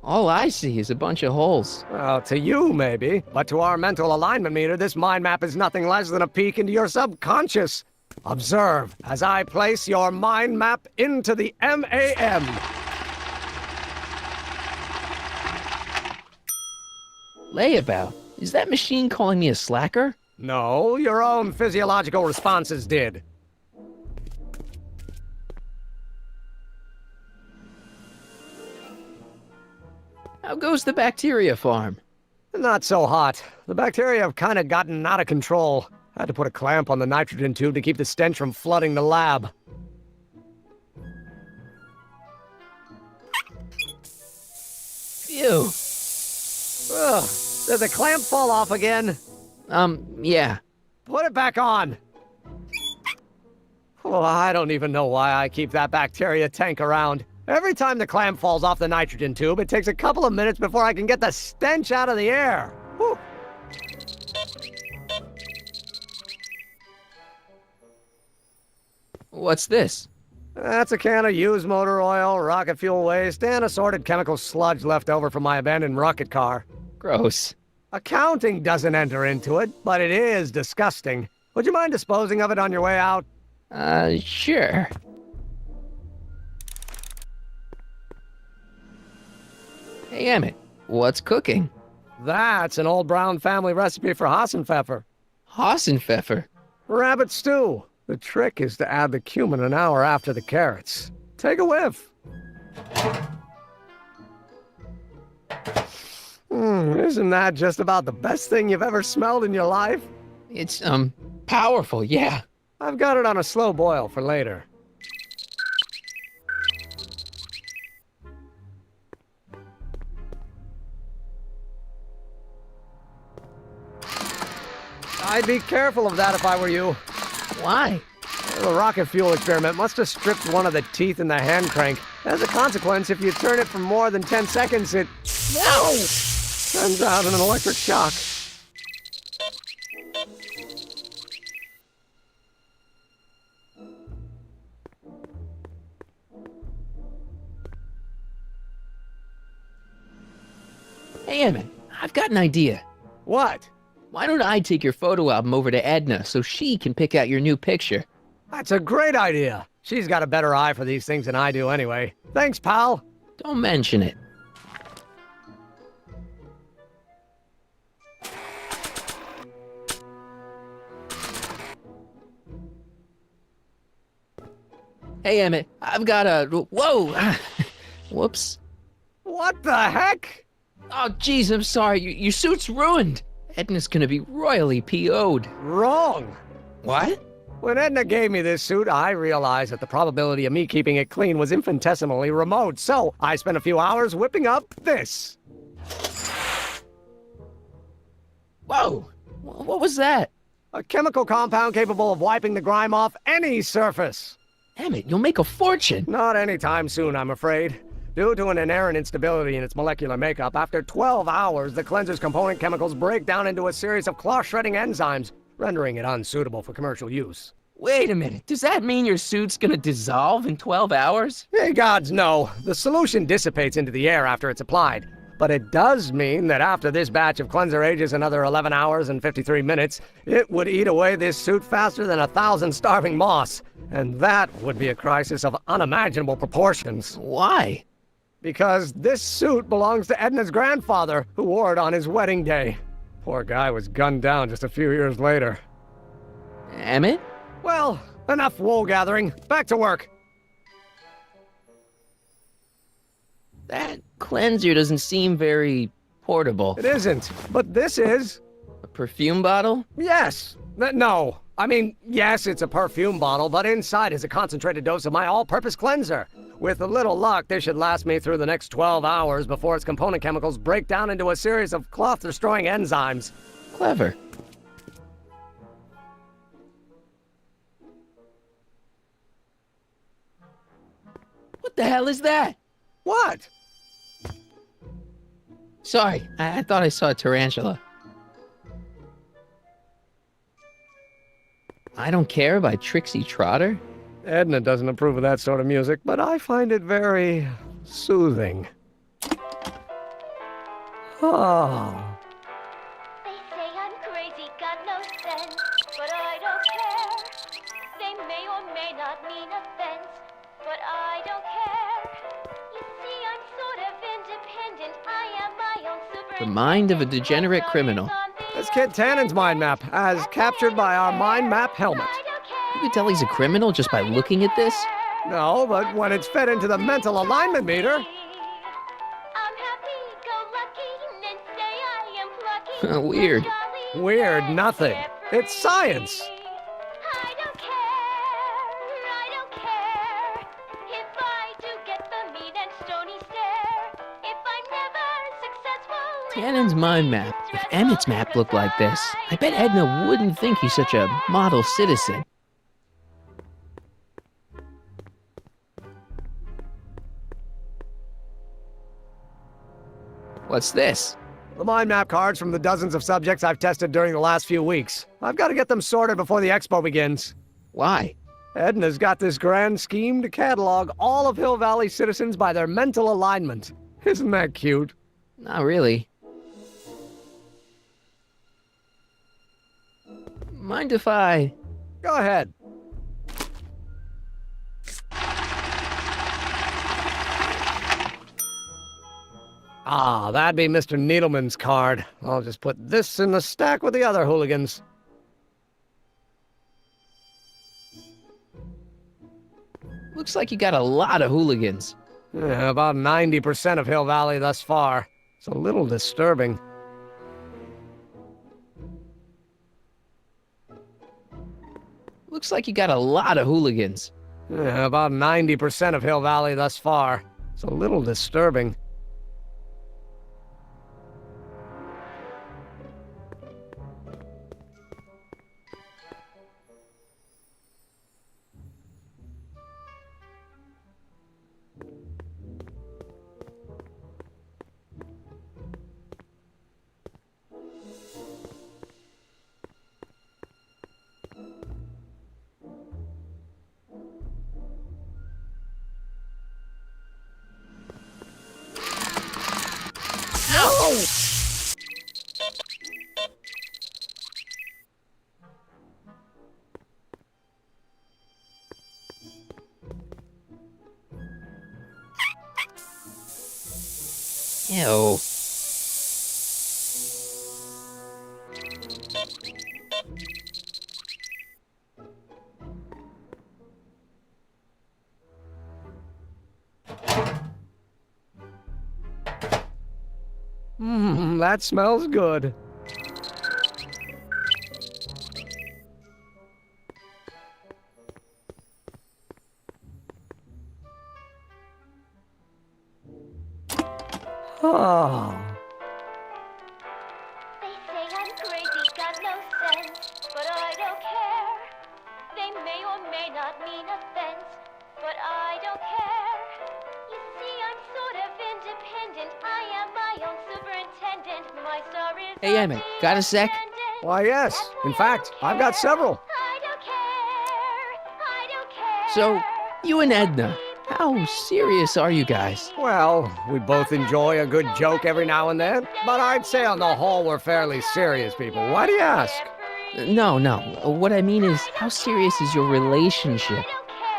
All I see is a bunch of holes. Well, to you, maybe. But to our mental alignment meter, this mind map is nothing less than a peek into your subconscious. Observe as I place your mind map into the MAM. Layabout? Is that machine calling me a slacker? No, your own physiological responses did. How goes the bacteria farm? Not so hot. The bacteria have kind of gotten out of control. I had to put a clamp on the nitrogen tube to keep the stench from flooding the lab. Phew. Ugh. Did the clamp fall off again? Yeah. Put it back on. Oh, I don't even know why I keep that bacteria tank around. Every time the clamp falls off the nitrogen tube, it takes a couple of minutes before I can get the stench out of the air. Whew. What's this? That's a can of used motor oil, rocket fuel waste, and assorted chemical sludge left over from my abandoned rocket car. Gross. Accounting doesn't enter into it, but it is disgusting. Would you mind disposing of it on your way out? Sure. Hey, Emmett, what's cooking? That's an old Brown family recipe for Hassenpfeffer. Hassenpfeffer? Rabbit stew. The trick is to add the cumin an hour after the carrots. Take a whiff. Isn't that just about the best thing you've ever smelled in your life? It's, powerful, yeah. I've got it on a slow boil for later. I'd be careful of that if I were you. Why? The rocket fuel experiment must have stripped one of the teeth in the hand crank. As a consequence, if you turn it for more than 10 seconds, it sends out an electric shock. Hey, Emmett, I've got an idea. What? Why don't I take your photo album over to Edna so she can pick out your new picture? That's a great idea. She's got a better eye for these things than I do anyway. Thanks, pal. Don't mention it. Hey, Emmett, I've got a... Whoa! Whoops. What the heck? Oh, jeez, I'm sorry. Your suit's ruined. Edna's gonna be royally PO'd. Wrong. What? When Edna gave me this suit, I realized that the probability of me keeping it clean was infinitesimally remote, so I spent a few hours whipping up this. Whoa! What was that? A chemical compound capable of wiping the grime off any surface. Emmett, you'll make a fortune. Not anytime soon, I'm afraid. Due to an inherent instability in its molecular makeup, after 12 hours, the cleanser's component chemicals break down into a series of cloth-shredding enzymes, rendering it unsuitable for commercial use. Wait a minute, does that mean your suit's gonna dissolve in 12 hours? Hey, gods, no. The solution dissipates into the air after it's applied. But it does mean that after this batch of cleanser ages another 11 hours and 53 minutes, it would eat away this suit faster than 1,000 starving moths. And that would be a crisis of unimaginable proportions. Why? Because this suit belongs to Edna's grandfather, who wore it on his wedding day. Poor guy was gunned down just a few years later. Emmett? Well, enough wool gathering. Back to work. That cleanser doesn't seem very portable. It isn't, but this is. A perfume bottle? Yes. No. I mean, yes, it's a perfume bottle, but inside is a concentrated dose of my all-purpose cleanser. With a little luck, this should last me through the next 12 hours before its component chemicals break down into a series of cloth-destroying enzymes. Clever. What the hell is that? What? Sorry, I thought I saw a tarantula. I Don't Care by Trixie Trotter? Edna doesn't approve of that sort of music, but I find it very soothing. Oh. They say I'm crazy, got no sense, but I don't care. They may or may not mean offense, but I don't care. You see, I'm sort of independent. I am my own super. The Mind of a Degenerate Criminal. That's Kit Tannen's mind map, as captured by our mind map helmet. You can tell he's a criminal just by looking at this? No, but when it's fed into the mental alignment meter... Weird. Weird nothing. It's science. I don't care. If I do get the mean and stony stare, if I'm never successful. Tannen's mind map. If Emmett's map looked like this, I bet Edna wouldn't think he's such a model citizen. What's this? The mind map cards from the dozens of subjects I've tested during the last few weeks. I've got to get them sorted before the expo begins. Why? Edna's got this grand scheme to catalog all of Hill Valley citizens by their mental alignment. Isn't that cute? Not really. Mind if I... Go ahead. Ah, that'd be Mr. Needleman's card. I'll just put this in the stack with the other hooligans. Looks like you got a lot of hooligans. Yeah, about 90% of Hill Valley thus far. It's a little disturbing. Looks like you got a lot of hooligans. Yeah, about 90% of Hill Valley thus far. It's a little disturbing. Ew. That smells good. Oh. They say I'm crazy, got no sense, but I don't care. They may or may not mean offense, but I don't care. You see, I'm sort of independent. I am my own superintendent. My star is Hey, Emmett, got a sec? Why, yes. In fact, I've got several. So, you and Edna, how serious are you guys? Well, we both enjoy a good joke every now and then, but I'd say on the whole we're fairly serious people. Why do you ask? No. What I mean is, how serious is your relationship?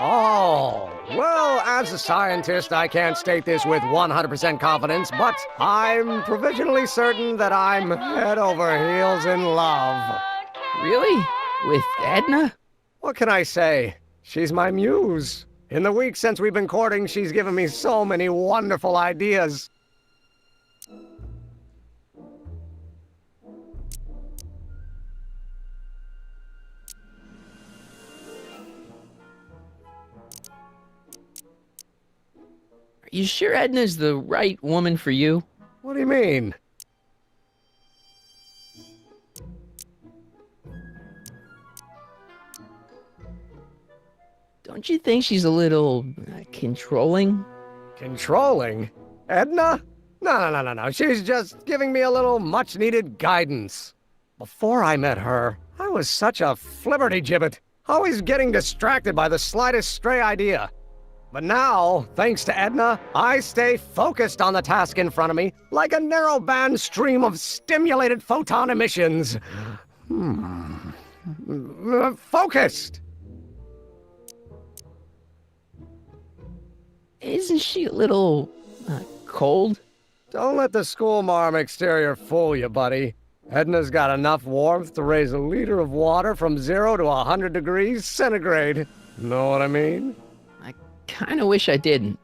Oh, well, as a scientist, I can't state this with 100% confidence, but I'm provisionally certain that I'm head over heels in love. Really? With Edna? What can I say? She's my muse. In the week since we've been courting, she's given me so many wonderful ideas. Are you sure Edna's the right woman for you? What do you mean? Don't you think she's a little controlling? Controlling? Edna? No. She's just giving me a little much-needed guidance. Before I met her, I was such a flibberty-gibbet, always getting distracted by the slightest stray idea. But now, thanks to Edna, I stay focused on the task in front of me, like a narrowband stream of stimulated photon emissions. Focused! Isn't she a little cold? Don't let the schoolmarm exterior fool you, buddy. Edna's got enough warmth to raise a liter of water from 0 to 100 degrees centigrade. Know what I mean? I kind of wish I didn't.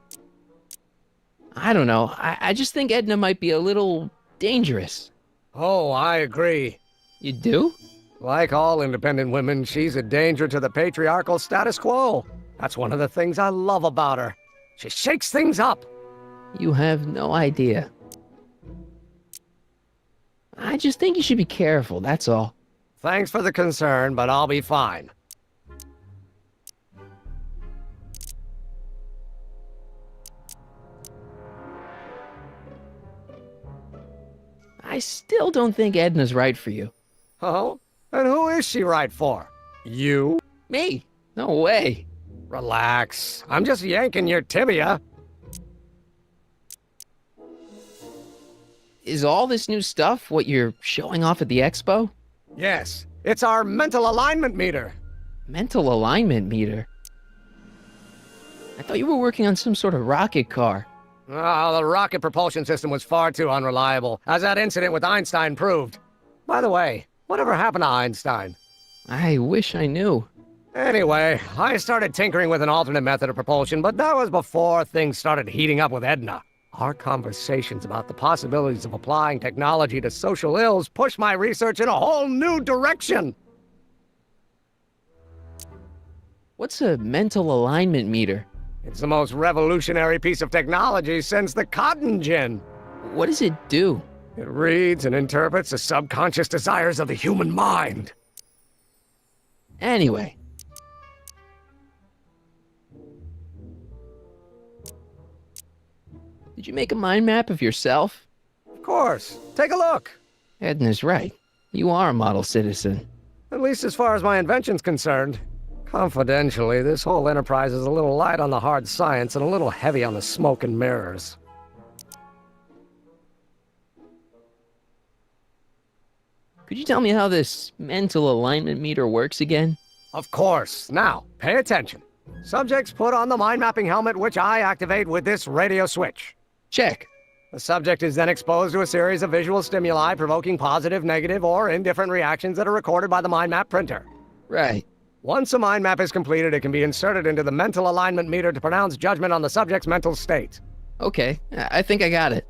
I don't know. I just think Edna might be a little dangerous. Oh, I agree. You do? Like all independent women, she's a danger to the patriarchal status quo. That's one of the things I love about her. She shakes things up. You have no idea. I just think you should be careful, that's all. Thanks for the concern, but I'll be fine. I still don't think Edna's right for you. Oh? And who is she right for? You? Me? No way. Relax. I'm just yanking your tibia. Is all this new stuff what you're showing off at the expo? Yes. It's our mental alignment meter. Mental alignment meter? I thought you were working on some sort of rocket car. Oh, the rocket propulsion system was far too unreliable, as that incident with Einstein proved. By the way, whatever happened to Einstein? I wish I knew. Anyway, I started tinkering with an alternate method of propulsion, but that was before things started heating up with Edna. Our conversations about the possibilities of applying technology to social ills pushed my research in a whole new direction. What's a mental alignment meter? It's the most revolutionary piece of technology since the cotton gin. What does it do? It reads and interprets the subconscious desires of the human mind. Anyway. Did you make a mind map of yourself? Of course. Take a look. Edna's right. You are a model citizen. At least as far as my invention's concerned. Confidentially, this whole enterprise is a little light on the hard science and a little heavy on the smoke and mirrors. Could you tell me how this mental alignment meter works again? Of course. Now, pay attention. Subjects put on the mind-mapping helmet, which I activate with this radio switch. Check. The subject is then exposed to a series of visual stimuli provoking positive, negative, or indifferent reactions that are recorded by the mind map printer. Right. Once a mind map is completed, it can be inserted into the mental alignment meter to pronounce judgment on the subject's mental state. Okay, I think I got it.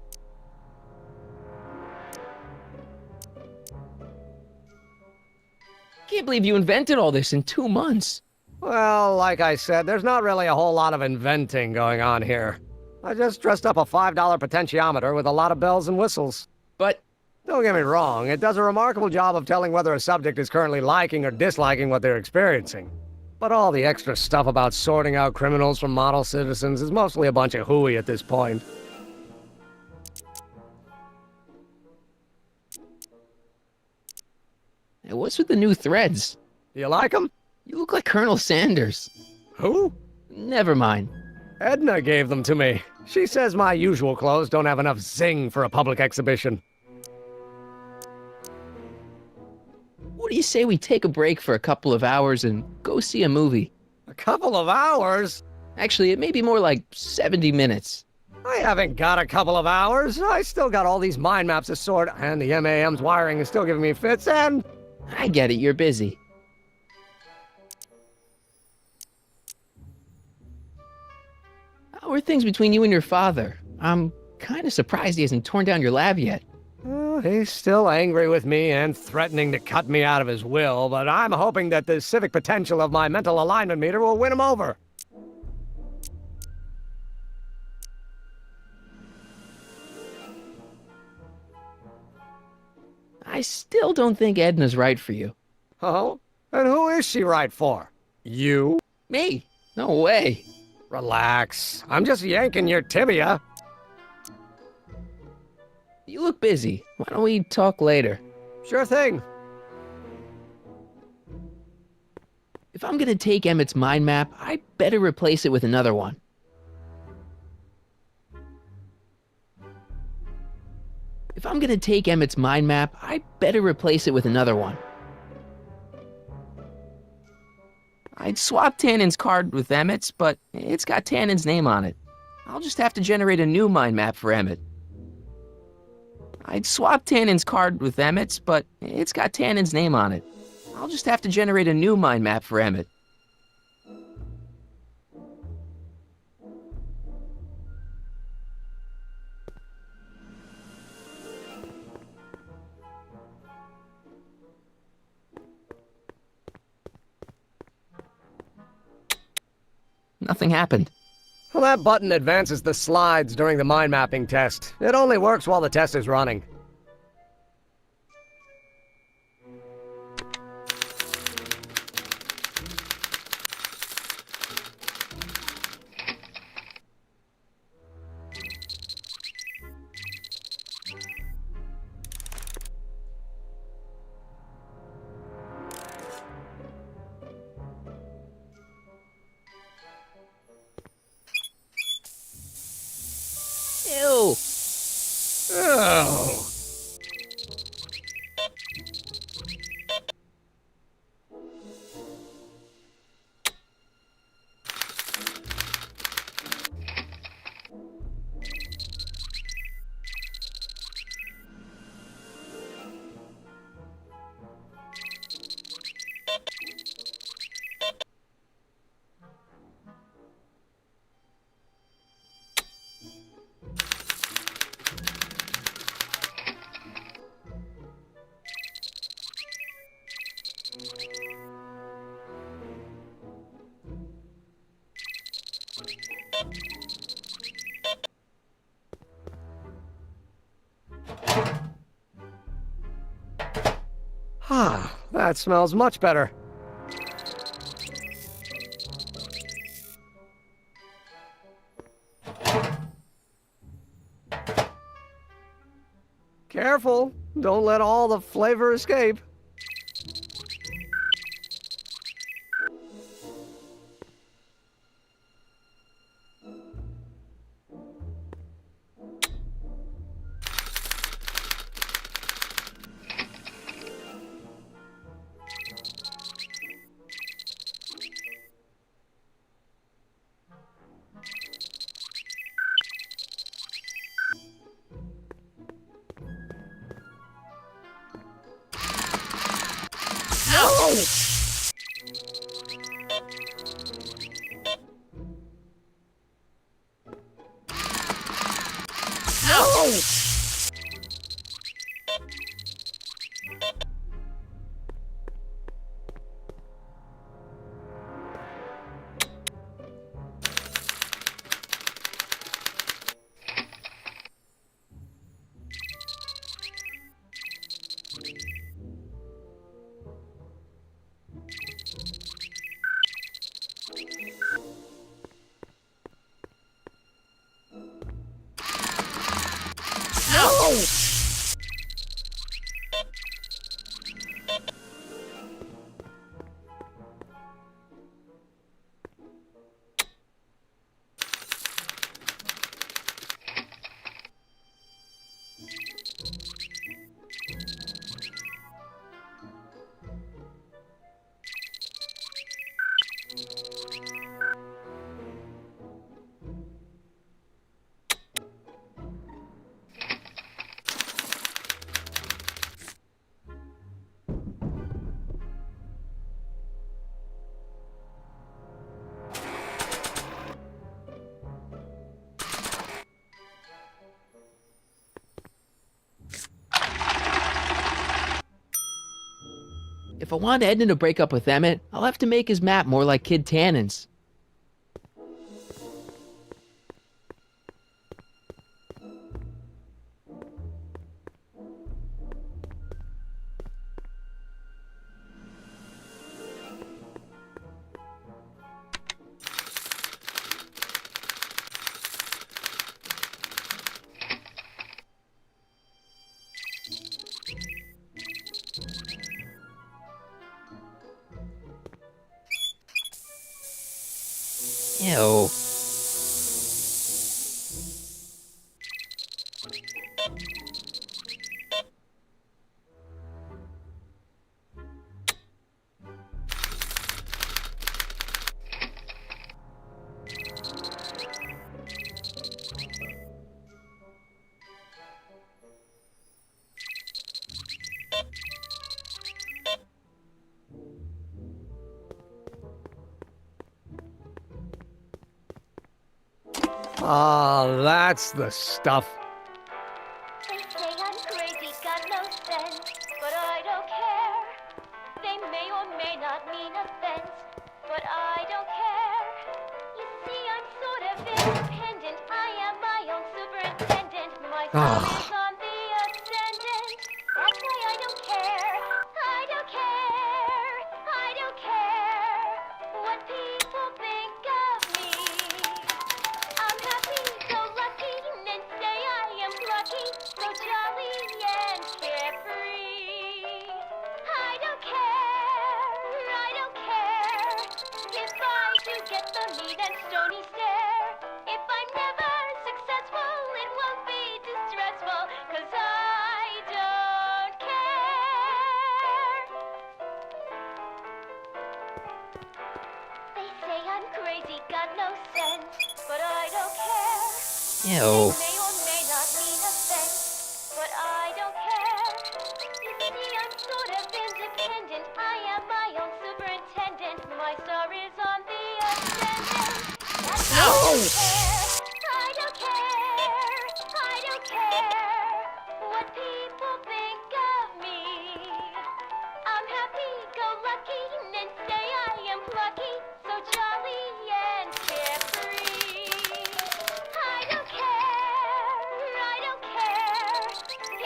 Can't believe you invented all this in 2 months. Well, like I said, there's not really a whole lot of inventing going on here. I just dressed up a $5 potentiometer with a lot of bells and whistles. But don't get me wrong, it does a remarkable job of telling whether a subject is currently liking or disliking what they're experiencing. But all the extra stuff about sorting out criminals from model citizens is mostly a bunch of hooey at this point. Hey, what's with the new threads? You like them? You look like Colonel Sanders. Who? Never mind. Edna gave them to me. She says my usual clothes don't have enough zing for a public exhibition. What do you say we take a break for a couple of hours and go see a movie? A couple of hours? Actually, it may be more like 70 minutes. I haven't got a couple of hours. I still got all these mind maps to sort, and the MAM's wiring is still giving me fits, and... I get it, you're busy. How are things between you and your father? I'm kind of surprised he hasn't torn down your lab yet. He's still angry with me and threatening to cut me out of his will, but I'm hoping that the civic potential of my mental alignment meter will win him over. I still don't think Edna's right for you. Oh? And who is she right for? You? Me? No way. Relax. I'm just yanking your tibia. You look busy. Why don't we talk later? Sure thing. If I'm gonna take Emmett's mind map, I better replace it with another one. If I'm gonna take Emmett's mind map, I better replace it with another one. I'd swap Tannen's card with Emmett's, but it's got Tannen's name on it. I'll just have to generate a new mind map for Emmett. I'd swap Tannen's card with Emmett's, but it's got Tannen's name on it. I'll just have to generate a new mind map for Emmett. Nothing happened. Well, that button advances the slides during the mind mapping test. It only works while the test is running. Ew. Oh. Ah, that smells much better. Careful, don't let all the flavor escape. If I want Edna to break up with Emmett, I'll have to make his map more like Kid Tannen's. Ew. Ah, that's the stuff. They say I'm crazy, got no sense, but I don't care. They may or may not mean offense, but I don't care. You see, I'm sort of independent. I am my own superintendent. My soul is on the ascendant. That's why I don't care. I don't care. I don't care what people think of me. I'm happy, so lucky, and say I am plucky, so jolly and carefree. I don't care if I do get the mean and stony stare. If I'm never successful, it won't be distressful, 'cause I don't care. They say I'm crazy, got no sense, but I don't care. Ew. May or may not mean offense, but I don't care. You see, I'm sort of independent. I am my own superintendent. My star is on the ascendant. That's why I don't care. I don't care what people think of me. I'm happy, go lucky, and say I am plucky, so jolly and carefree. I don't care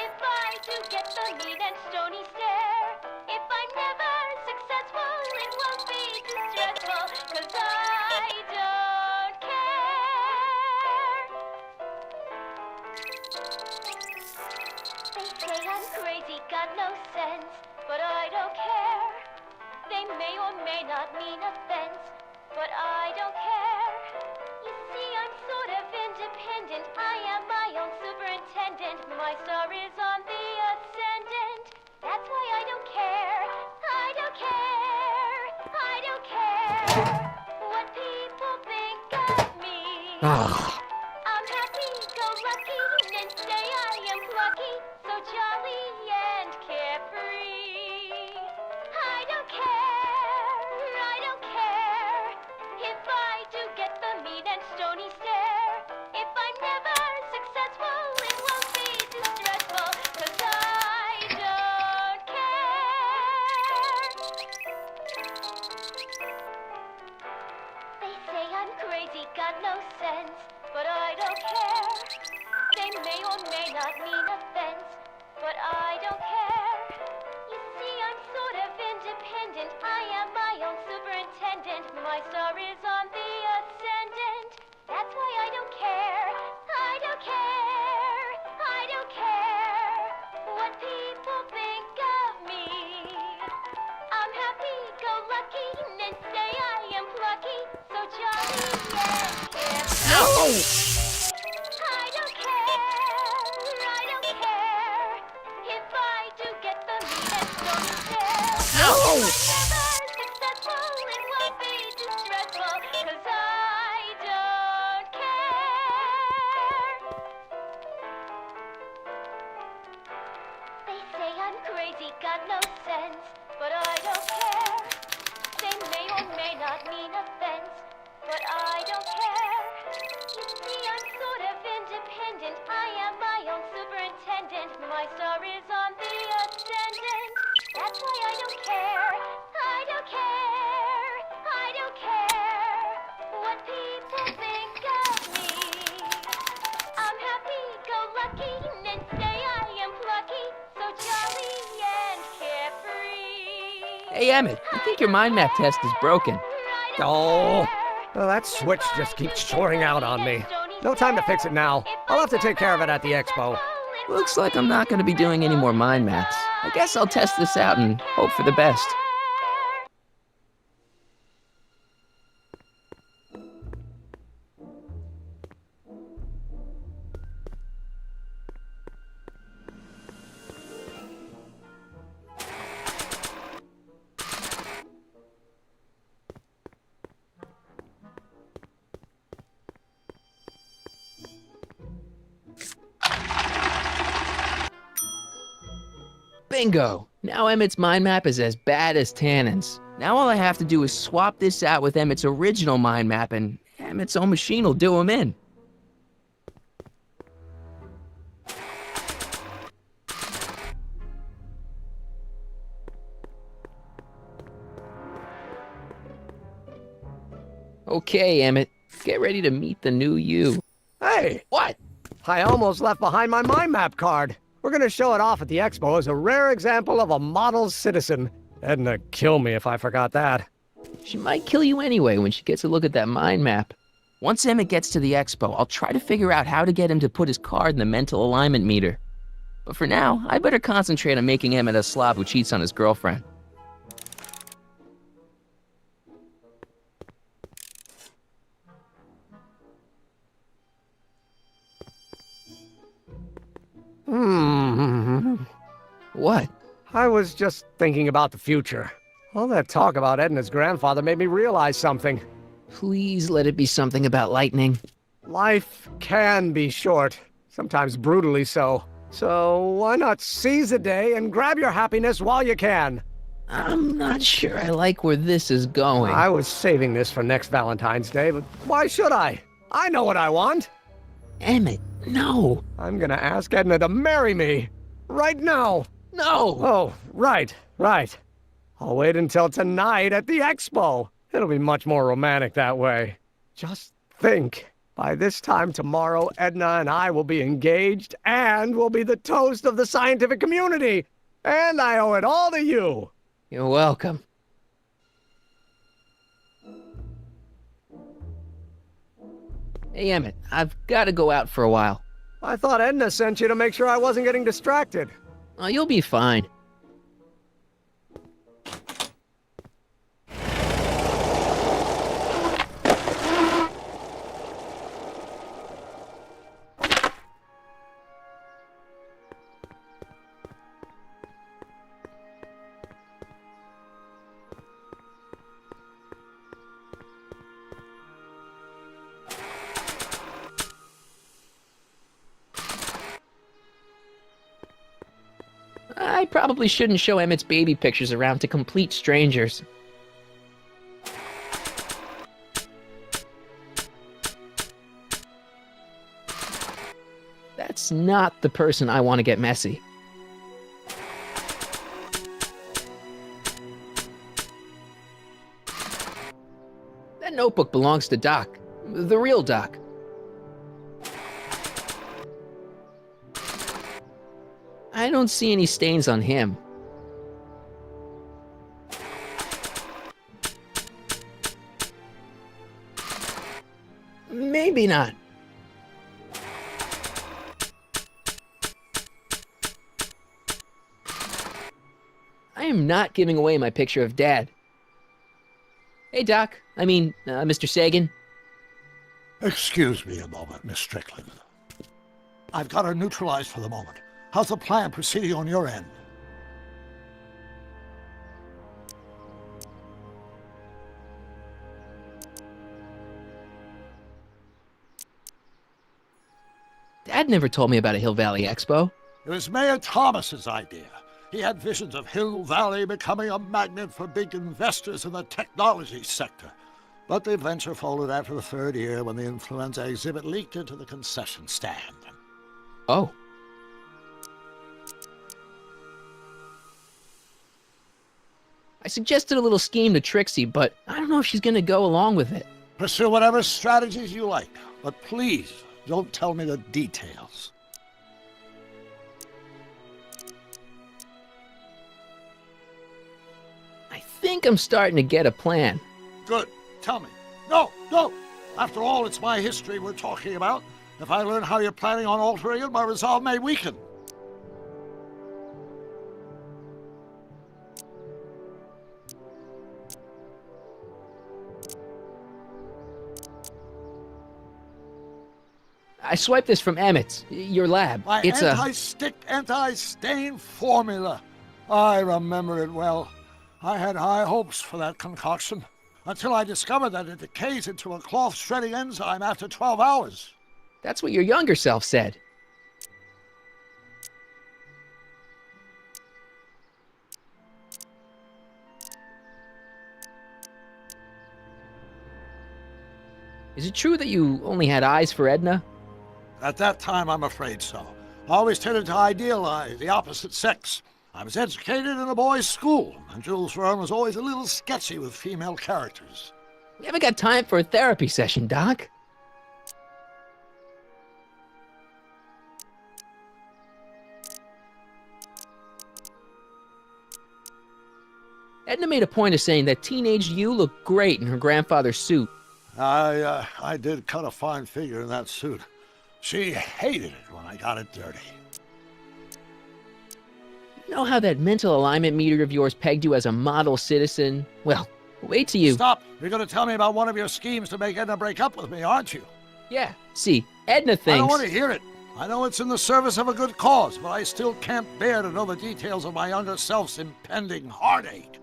if I do get the mean and stony stare. If I'm never successful, it won't be distressful, 'cause I don't care. They say I'm crazy, got no sense, but I don't care. They may or may not mean offense, but I don't care. You see, I'm sort of independent. I am my own superintendent. My star is on the ascendant. That's why I don't care. I don't care. I don't care what people think of me. I'm happy, go lucky, and say I am plucky, so jolly and carefree. I don't not mean offense, but I don't care. You see, I'm sort of independent. I am my own superintendent. My star is on the ascendant. That's why I don't care. I don't care. I don't care what people think of me. I'm happy-go-lucky and say I am plucky, so jolly and carefree. I don't care. I don't care if I do get the meat and don't share. If I'm never successful, it won't be too stressful, 'cause I don't care. They say I'm crazy, got no sense, but I don't care. They may or may not mean offense, but I don't care. You see, I'm sort of independent. I am my own superintendent. My star is on the ascendant. That's why I don't care. I don't care. I don't care what people think of me. I'm happy-go-lucky and say I am plucky, so jolly and carefree. Hey, Emmett, I think your mind map test is broken. Oh, well, that switch just keeps soaring out on me. No time to fix it now. I'll have to take care of it at the expo. Looks like I'm not going to be doing any more mind maps. I guess I'll test this out and hope for the best. Bingo! Now Emmett's mind map is as bad as Tannen's. Now all I have to do is swap this out with Emmett's original mind map and Emmett's own machine will do him in. Okay, Emmett, get ready to meet the new you. Hey! What? I almost left behind my mind map card. We're gonna show it off at the expo as a rare example of a model citizen. Edna kill me if I forgot that. She might kill you anyway when she gets a look at that mind map. Once Emmett gets to the expo, I'll try to figure out how to get him to put his card in the mental alignment meter. But for now, I better concentrate on making Emmett a slob who cheats on his girlfriend. What? I was just thinking about the future. All that talk about Edna's grandfather made me realize something. Please let it be something about lightning. Life can be short, sometimes brutally so. So why not seize the day and grab your happiness while you can? I'm not sure I like where this is going. I was saving this for next Valentine's Day, but why should I? I know what I want. Emmett, no. I'm gonna ask Edna to marry me. Right now. No! Oh, right. I'll wait until tonight at the expo. It'll be much more romantic that way. Just think. By this time tomorrow, Edna and I will be engaged and will be the toast of the scientific community. And I owe it all to you. You're welcome. Hey, Emmett, I've got to go out for a while. I thought Edna sent you to make sure I wasn't getting distracted. Oh, you'll be fine. I probably shouldn't show Emmett's baby pictures around to complete strangers. That's not the person I want to get messy. That notebook belongs to Doc. The real Doc. I don't see any stains on him. Maybe not. I am not giving away my picture of Dad. Hey, Doc. Mr. Sagan. Excuse me a moment, Miss Strickland. I've got her neutralized for the moment. How's the plan proceeding on your end? Dad never told me about a Hill Valley Expo. It was Mayor Thomas's idea. He had visions of Hill Valley becoming a magnet for big investors in the technology sector. But the venture folded after the third year when the influenza exhibit leaked into the concession stand. Oh. I suggested a little scheme to Trixie, but I don't know if she's gonna go along with it. Pursue whatever strategies you like, but please don't tell me the details. I think I'm starting to get a plan. Good. Tell me. No, no! After all, it's my history we're talking about. If I learn how you're planning on altering it, my resolve may weaken. I swiped this from Emmett's, your lab. My It's anti-stick, anti-stain formula. I remember it well. I had high hopes for that concoction, until I discovered that it decays into a cloth-shredding enzyme after 12 hours. That's what your younger self said. Is it true that you only had eyes for Edna? At that time, I'm afraid so. I always tended to idealize the opposite sex. I was educated in a boys' school, and Jules Verne was always a little sketchy with female characters. We haven't got time for a therapy session, Doc. Edna made a point of saying that teenage you looked great in her grandfather's suit. I did cut a fine figure in that suit. She hated it when I got it dirty. You know how that mental alignment meter of yours pegged you as a model citizen? Well, wait till you... Stop! You're going to tell me about one of your schemes to make Edna break up with me, aren't you? Yeah, see, Edna thinks... I don't want to hear it. I know it's in the service of a good cause, but I still can't bear to know the details of my younger self's impending heartache.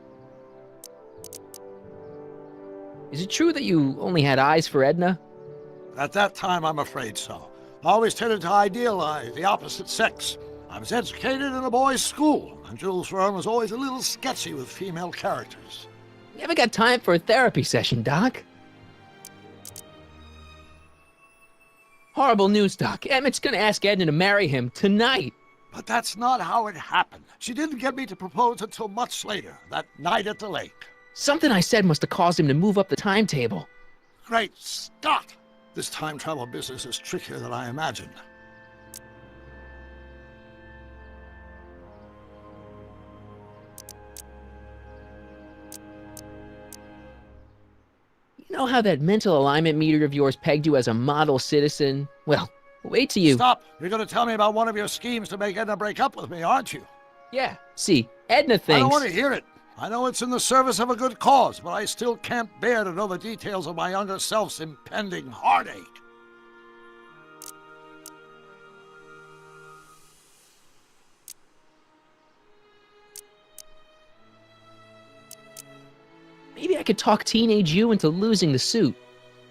Is it true that you only had eyes for Edna? At that time, I'm afraid so. I always tended to idealize the opposite sex. I was educated in a boys' school, and Jules Verne was always a little sketchy with female characters. We haven't got time for a therapy session, Doc. Horrible news, Doc. Emmett's gonna ask Edna to marry him tonight. But that's not how it happened. She didn't get me to propose until much later, that night at the lake. Something I said must have caused him to move up the timetable. Great Scott! This time travel business is trickier than I imagined. You know how that mental alignment meter of yours pegged you as a model citizen? Well, wait till you... Stop! You're going to tell me about one of your schemes to make Edna break up with me, aren't you? Yeah, see, Edna thinks... I don't want to hear it. I know it's in the service of a good cause, but I still can't bear to know the details of my younger self's impending heartache. Maybe I could talk teenage you into losing the suit.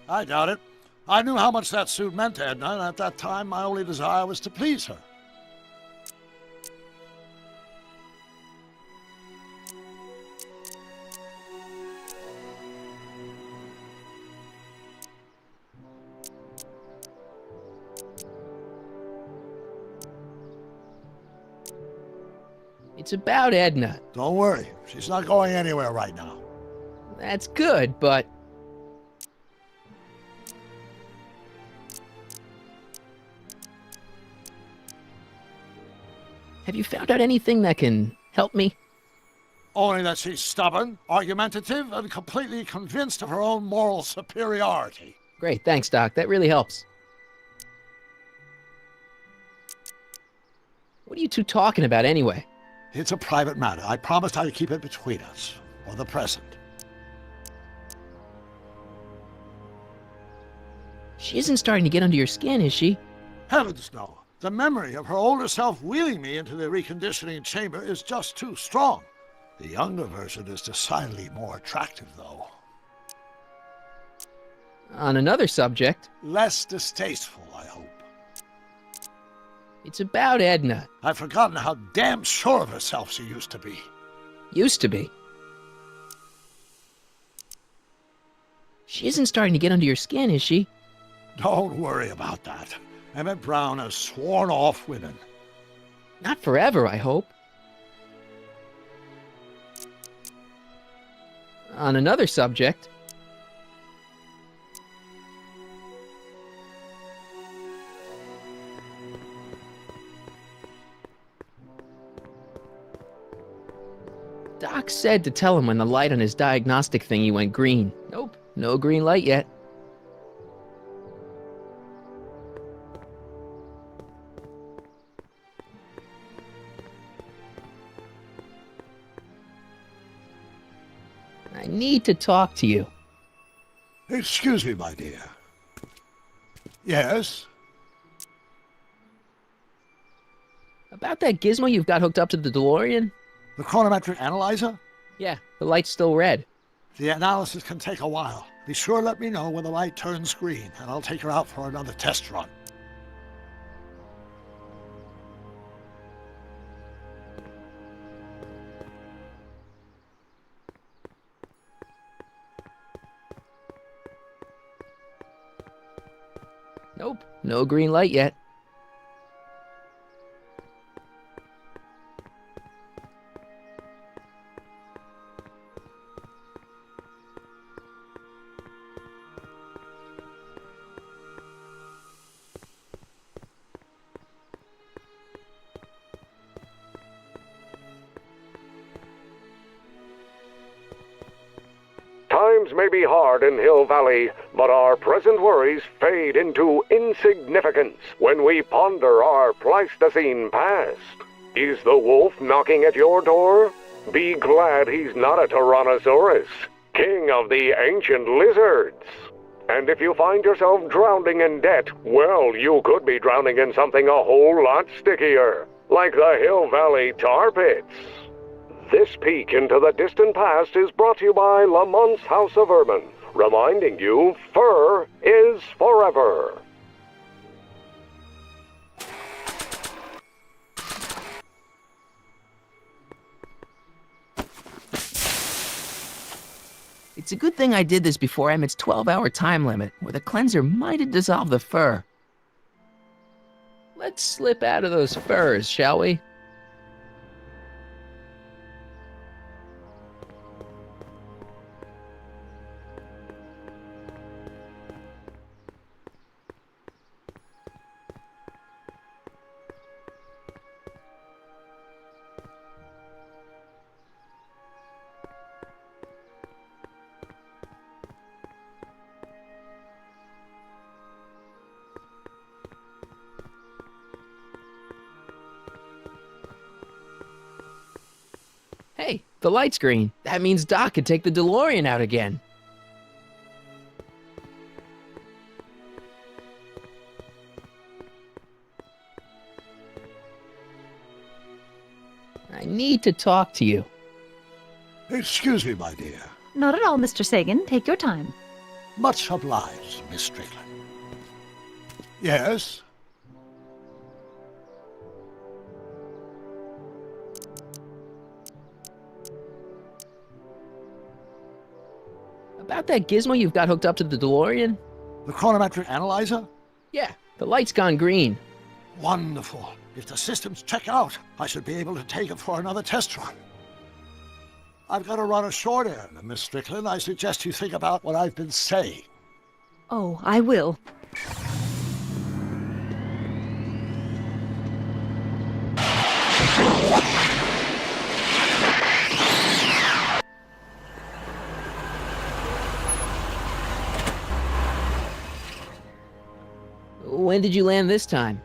I doubt it. I knew how much that suit meant to Edna, and at that time my only desire was to please her. It's about Edna. Don't worry. She's not going anywhere right now. That's good, but... Have you found out anything that can help me? Only that she's stubborn, argumentative, and completely convinced of her own moral superiority. Great, thanks, Doc. That really helps. What are you two talking about anyway? It's a private matter. I promised I'd keep it between us, for the present. She isn't starting to get under your skin, is she? Heavens, no. The memory of her older self wheeling me into the reconditioning chamber is just too strong. The younger version is decidedly more attractive, though. On another subject. Less distasteful, I hope. It's about Edna. I've forgotten how damn sure of herself she used to be. Used to be. She isn't starting to get under your skin, is she? Don't worry about that. Emmett Brown has sworn off women. Not forever, I hope. On another subject. Doc said to tell him when the light on his diagnostic thingy went green. Nope, no green light yet. I need to talk to you. Excuse me, my dear. Yes? About that gizmo you've got hooked up to the DeLorean? The chronometric analyzer? Yeah, the light's still red. The analysis can take a while. Be sure to let me know when the light turns green, and I'll take her out for another test run. Nope, no green light yet. Times may be hard in Hill Valley, but our present worries fade into insignificance when we ponder our Pleistocene past. Is the wolf knocking at your door? Be glad he's not a Tyrannosaurus, king of the ancient lizards. And if you find yourself drowning in debt, well, you could be drowning in something a whole lot stickier, like the Hill Valley tar pits. This peek into the distant past is brought to you by Lamont's House of Urban, reminding you fur is forever. It's a good thing I did this before Emmett's 12-hour time limit, where the cleanser might have dissolved the fur. Let's slip out of those furs, shall we? Hey, the light's green. That means Doc can take the DeLorean out again. I need to talk to you. Excuse me, my dear. Not at all, Mr. Sagan. Take your time. Much obliged, Miss Strickland. Yes? About that gizmo you've got hooked up to the DeLorean? The chronometric analyzer? Yeah, the light's gone green. Wonderful. If the systems check out, I should be able to take it for another test run. I've got to run a short errand, Miss Strickland. I suggest you think about what I've been saying. Oh, I will. When did you land this time?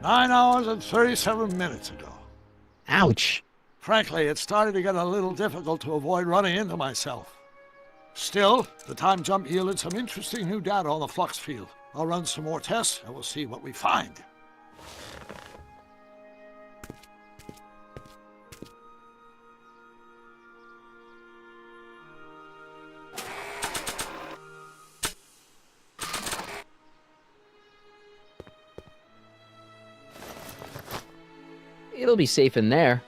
9 hours and 37 minutes ago. Ouch. Frankly, it started to get a little difficult to avoid running into myself. Still, the time jump yielded some interesting new data on the flux field. I'll run some more tests and we'll see what we find. It'll be safe in there.